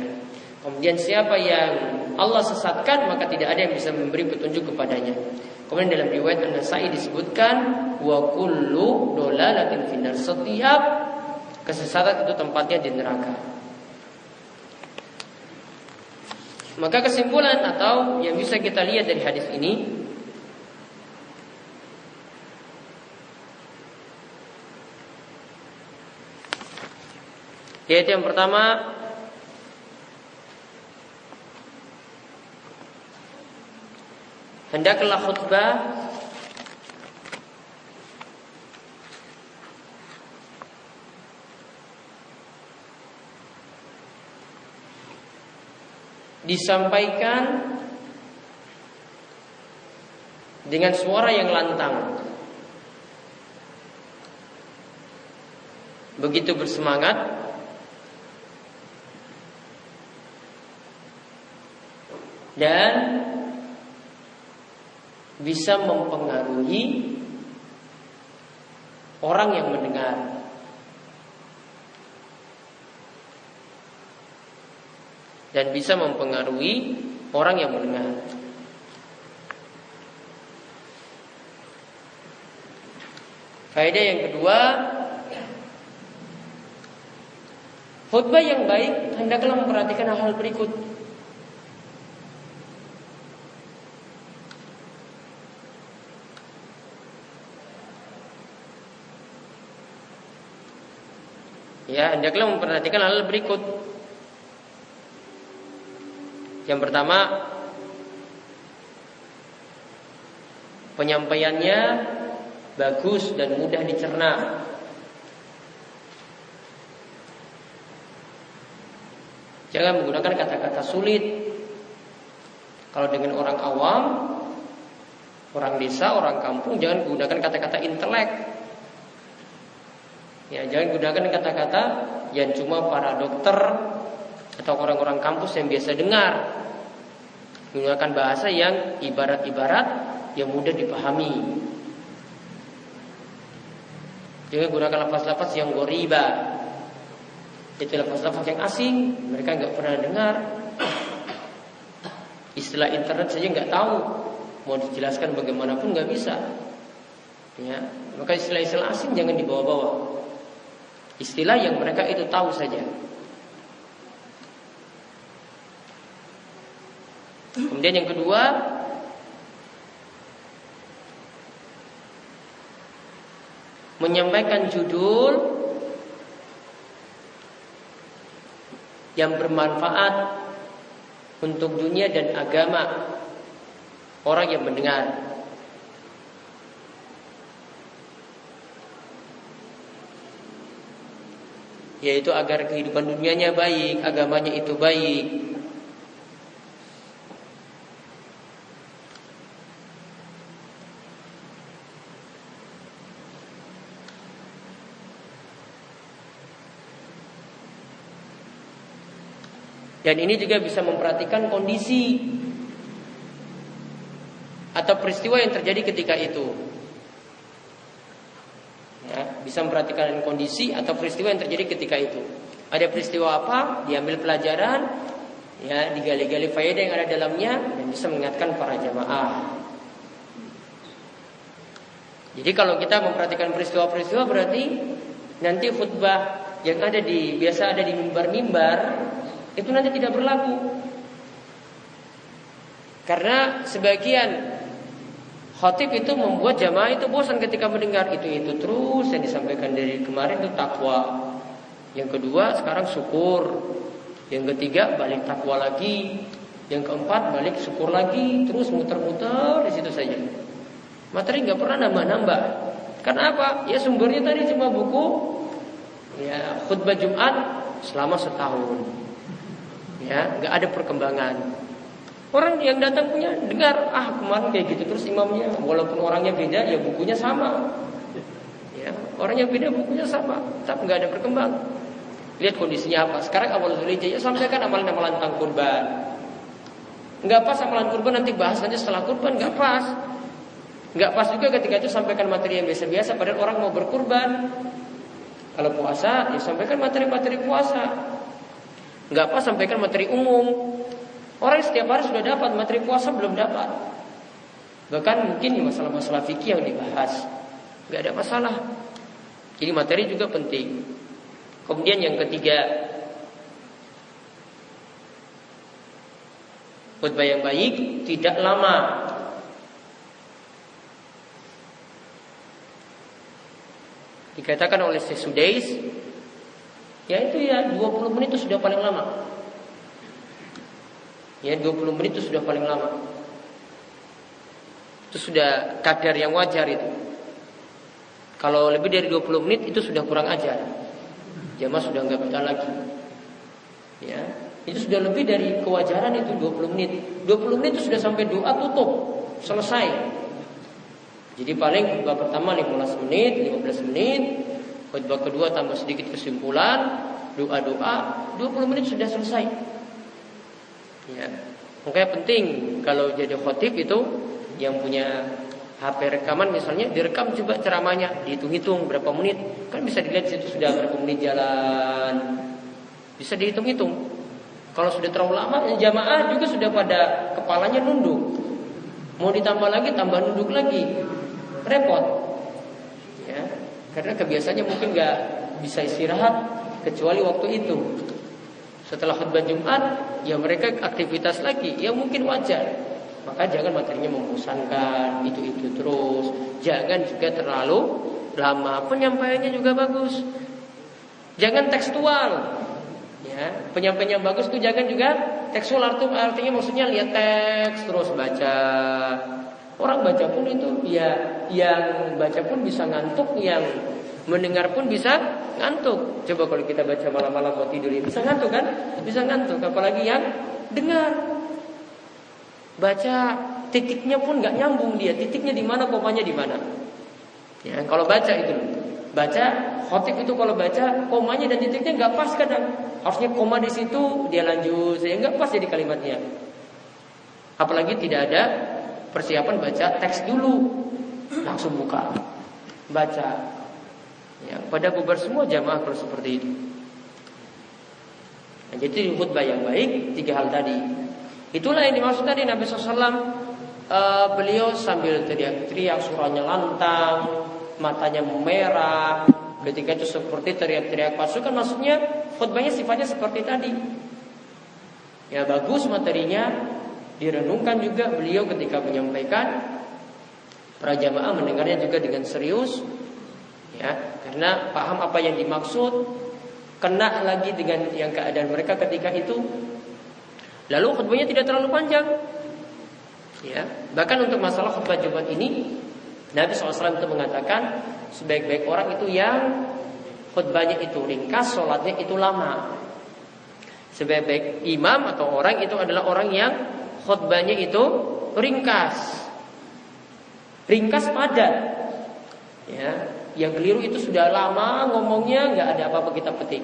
Kemudian siapa yang Allah sesatkan maka tidak ada yang bisa memberi petunjuk kepadanya. Kemudian dalam riwayat An-Nasa'i disebutkan, wa kullu dolalatin finnar, setiap kesesatan itu tempatnya di neraka. Maka kesimpulan atau yang bisa kita lihat dari hadis ini, yaitu yang pertama, hendaklah khutbah disampaikan dengan suara yang lantang, begitu bersemangat, dan bisa mempengaruhi orang yang mendengar. Dan bisa mempengaruhi orang yang mendengar. Faedah yang kedua, khutbah yang baik hendaklah memperhatikan hal-hal berikut. Ya, hendaklah memperhatikan hal berikut. Yang pertama, penyampaiannya bagus dan mudah dicerna. Jangan menggunakan kata-kata sulit. Kalau dengan orang awam, orang desa, orang kampung, jangan gunakan kata-kata intelek. Ya, jangan gunakan kata-kata yang cuma para dokter atau orang-orang kampus yang biasa dengar. Menggunakan bahasa yang ibarat-ibarat yang mudah dipahami. Jangan gunakan lafaz-lafaz yang ghoriba. Itu lafaz-lafaz yang asing, mereka nggak pernah dengar. Istilah internet saja nggak tahu, mau dijelaskan bagaimanapun nggak bisa. Ya, maka istilah-istilah asing jangan dibawa-bawa. Istilah yang mereka itu tahu saja. Kemudian yang kedua, menyampaikan judul yang bermanfaat untuk dunia dan agama orang yang mendengar. Yaitu agar kehidupan dunianya baik, agamanya itu baik. Dan ini juga bisa memperhatikan kondisi atau peristiwa yang terjadi ketika itu. Ya, bisa memperhatikan kondisi atau peristiwa yang terjadi ketika itu. Ada peristiwa apa, diambil pelajaran, ya, digali-gali faedah yang ada dalamnya dan bisa mengingatkan para jamaah. Jadi kalau kita memperhatikan peristiwa-peristiwa berarti nanti khutbah yang biasa ada di mimbar-mimbar itu nanti tidak berlaku. Karena sebagian khatib itu membuat jamaah itu bosan ketika mendengar itu terus yang disampaikan dari kemarin itu takwa. Yang kedua sekarang syukur. Yang ketiga balik takwa lagi. Yang keempat balik syukur lagi. Terus muter-muter di situ saja. Materi nggak pernah nambah-nambah. Karena apa? Ya sumbernya tadi cuma buku ya khutbah Jumat selama setahun. Ya, nggak ada perkembangan. Orang yang datang punya dengar, kemarin kayak gitu terus imamnya, walaupun orangnya beda, ya bukunya sama. Ya, orangnya beda, bukunya sama, tapi nggak ada perkembang. Lihat kondisinya apa. Sekarang awal Zulhijjah, ya sampaikan amalan-amalan tentang kurban. Nggak pas amalan kurban nanti bahas nanti setelah kurban, nggak pas. Nggak pas juga ketika itu sampaikan materi yang biasa-biasa, padahal orang mau berkurban. Kalau puasa, ya sampaikan materi-materi puasa. Nggak pas sampaikan materi umum. Orang setiap hari sudah dapat, materi puasa belum dapat. Bahkan mungkin masalah-masalah fikih yang dibahas, nggak ada masalah. Jadi materi juga penting. Kemudian yang ketiga, khutbah yang baik tidak lama. Dikatakan oleh Syekh Sudais, yaitu 20 menit itu sudah paling lama. Ya 20 menit itu sudah paling lama. Itu sudah kadar yang wajar itu. Kalau lebih dari 20 menit itu sudah kurang ajar. Jamaah sudah enggak betah lagi. Ya, itu sudah lebih dari kewajaran itu 20 menit. 20 menit itu sudah sampai doa tutup, selesai. Jadi paling khutbah pertama 15 menit, 15 menit. Khutbah kedua tambah sedikit kesimpulan, doa-doa, 20 menit sudah selesai. Ya. Makanya penting kalau jadi khatib itu yang punya HP rekaman misalnya direkam coba ceramahnya, dihitung-hitung berapa menit. Kan bisa dilihat situ sudah berapa menit jalan. Bisa dihitung-hitung. Kalau sudah terlalu lama, jamaah juga sudah pada kepalanya nunduk. Mau ditambah lagi, tambah nunduk lagi. Repot. Ya. Karena kebiasaannya mungkin gak bisa istirahat kecuali waktu itu. Setelah khutbah Jumat, ya mereka aktivitas lagi, ya mungkin wajar. Maka jangan materinya membosankan, itu terus. Jangan juga terlalu lama. Penyampaiannya juga bagus. Jangan tekstual. Ya, penyampaian yang bagus itu jangan juga tekstual, artinya maksudnya lihat teks terus baca. Orang baca pun itu ya yang baca pun bisa ngantuk, yang mendengar pun bisa ngantuk. Coba kalau kita baca malam-malam mau tidur ya bisa ngantuk kan? Bisa ngantuk, apalagi yang dengar. Baca titiknya pun nggak nyambung dia. Titiknya di mana, komanya di mana. Ya, kalau baca itu. Baca khotib itu kalau baca komanya dan titiknya nggak pas kadang. Harusnya koma di situ, dia lanjut, saya nggak pas jadi kalimatnya. Apalagi tidak ada persiapan baca teks dulu, langsung buka baca. Ya, pada bubar semua jamaah kalau seperti itu. Nah, jadi khutbah yang baik 3 hal tadi. Itulah yang dimaksud tadi Nabi SAW. Beliau sambil teriak-teriak, suaranya lantang, matanya memerah. Ketika itu seperti teriak-teriak pasukan, maksudnya khutbahnya sifatnya seperti tadi. Ya bagus materinya, direnungkan juga beliau ketika menyampaikan. Para jamaah mendengarnya juga dengan serius. Ya, karena paham apa yang dimaksud, kena lagi dengan yang keadaan mereka ketika itu. Lalu khutbahnya tidak terlalu panjang. Ya, bahkan untuk masalah khutbah Jumat ini Nabi SAW itu mengatakan sebaik-baik orang itu yang khutbahnya itu ringkas, sholatnya itu lama. Sebaik-baik imam atau orang itu adalah orang yang khutbahnya itu ringkas padat. Ya, yang keliru itu sudah lama ngomongnya, nggak ada apa-apa kita petik.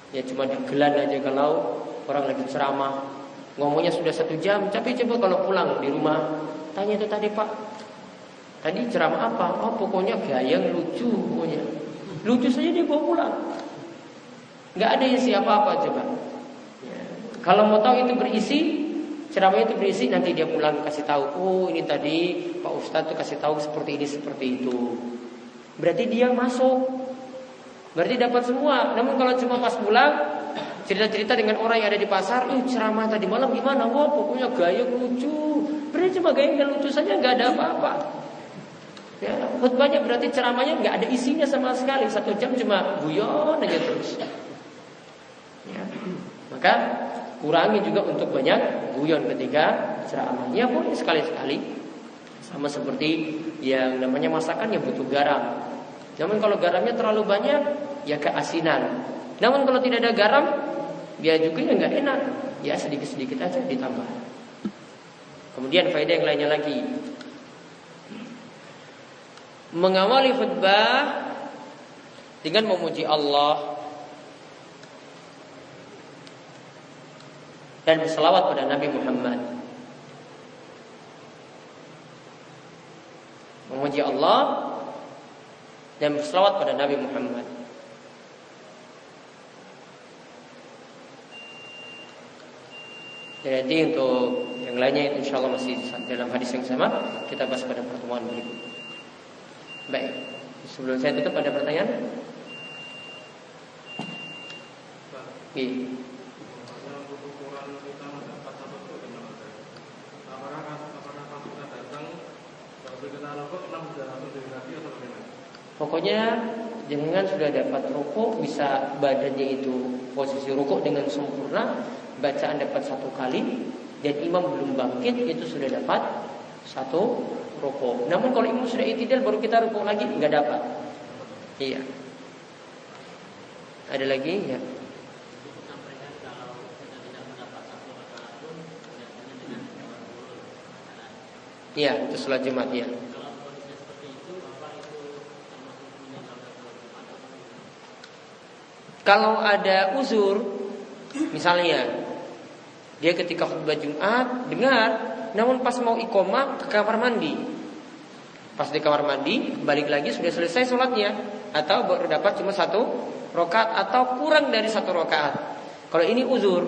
Ya cuma digelan aja kalau orang lagi ceramah, ngomongnya sudah 1 jam. Tapi coba kalau pulang di rumah, tanya itu tadi Pak, tadi ceramah apa? Oh pokoknya gayang lucu, pokoknya lucu saja dia bawa pulang. Nggak ada isi apa-apa coba. Ya. Kalau mau tahu itu berisi, ceramah itu berisi, nanti dia pulang kasih tahu, oh ini tadi Pak Ustadz tuh kasih tahu seperti ini seperti itu. Berarti dia masuk, berarti dapat semua. Namun kalau cuma pas pulang cerita-cerita dengan orang yang ada di pasar, ceramah tadi malam gimana? Wah pokoknya gaya lucu. Berarti cuma gaya dan lucu saja, nggak ada apa-apa. Ya, khutbahnya berarti ceramahnya nggak ada isinya sama sekali. 1 jam cuma guyon aja terus. Ya, maka kurangi juga untuk banyak guyon ketika ceramahnya, boleh sekali-sekali. Sama seperti yang namanya masakan ya butuh garam. Namun kalau garamnya terlalu banyak ya keasinan. Namun kalau tidak ada garam ya juga ya nggak enak. Ya sedikit-sedikit aja ditambah. Kemudian faedah yang lainnya lagi, mengawali khutbah dengan memuji Allah dan berselawat pada Nabi Muhammad. Memuji Allah dan berselawat pada Nabi Muhammad. Jadi untuk yang lainnya insya Allah masih dalam hadis yang sama, kita bahas pada pertemuan berikut. Baik, sebelum saya tutup ada pertanyaan? Iya. Pokoknya jenengan sudah dapat rukuk, bisa badannya itu posisi rukuk dengan sempurna, bacaan dapat 1 kali, dan imam belum bangkit, itu sudah dapat 1 rukuk. Namun kalau imam sudah i'tidal baru kita rukuk lagi, nggak dapat. Iya. Ada lagi ya? Iya, itu sholat Jumat ya. Kalau ada uzur, misalnya dia ketika khutbah Jumat dengar, namun pas mau iqomah ke kamar mandi, pas di kamar mandi balik lagi sudah selesai sholatnya, atau baru dapat cuma 1 rakaat atau kurang dari 1 rakaat. Kalau ini uzur,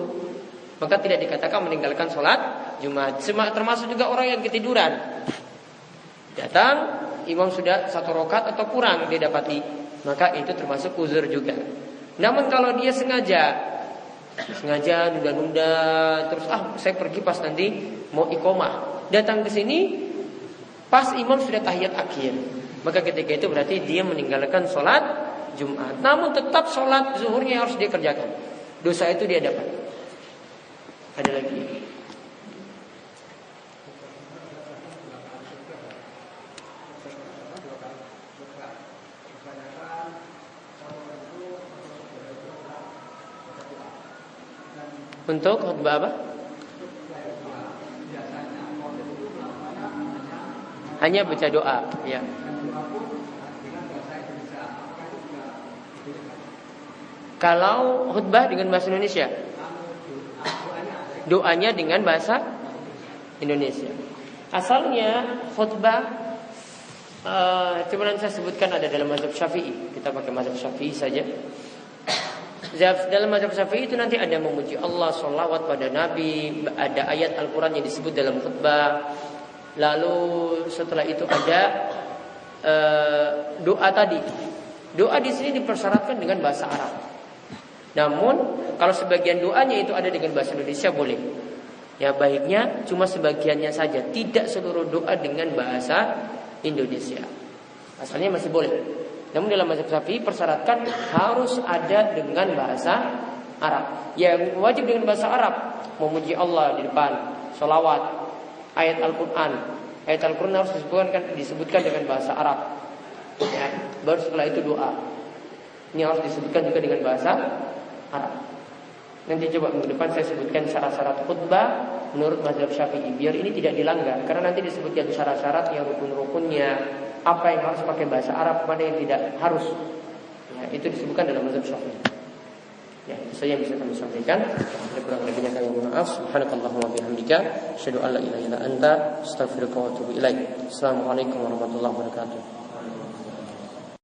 maka tidak dikatakan meninggalkan sholat Jumat. Termasuk juga orang yang ketiduran, datang imam sudah 1 rakaat atau kurang dia dapati, maka itu termasuk uzur juga. Namun kalau dia sengaja nunda-nunda terus, saya pergi pas nanti mau iqomah, datang ke sini pas imam sudah tahiyat akhir, maka ketika itu berarti dia meninggalkan sholat Jumat. Namun tetap sholat zuhurnya harus dia kerjakan, dosa itu dia dapat. Ada lagi? Untuk khutbah apa? Hanya baca doa, ya. Kalau khutbah dengan bahasa Indonesia, doanya dengan bahasa Indonesia. Asalnya khutbah, cuman saya sebutkan ada dalam mazhab Syafi'i. Kita pakai mazhab Syafi'i saja. Dalam mazhab Syafi'i itu nanti ada memuji Allah, sholawat pada Nabi, ada ayat Al-Quran yang disebut dalam khutbah. Lalu setelah itu ada doa tadi. Doa di sini dipersyaratkan dengan bahasa Arab. Namun kalau sebagian doanya itu ada dengan bahasa Indonesia boleh. Ya baiknya cuma sebagiannya saja, tidak seluruh doa dengan bahasa Indonesia. Asalnya masih boleh. Namun dalam mazhab Syafi'i persyaratkan harus ada dengan bahasa Arab. Yang wajib dengan bahasa Arab, memuji Allah di depan, sholawat, ayat Al-Quran. Ayat Al-Quran harus disebutkan dengan bahasa Arab. Ya, baru setelah itu doa. Ini harus disebutkan juga dengan bahasa Arab. Nanti coba minggu depan saya sebutkan syarat-syarat khutbah menurut mazhab Syafi'i, biar ini tidak dilanggar. Karena nanti disebutkan syarat-syarat yang rukun-rukunnya, apa yang harus pakai bahasa Arab, mana yang tidak harus. Ya, itu disebutkan dalam mazhab Syafi'i. Ya, itu saja yang bisa kami sampaikan. Kurang lebihnya kami mohon maaf. Subhanakallahumma bihamdika, asyhadu an la ilaha illa anta, astaghfiruka wa atubu ilaik. Assalamualaikum warahmatullahi wabarakatuh.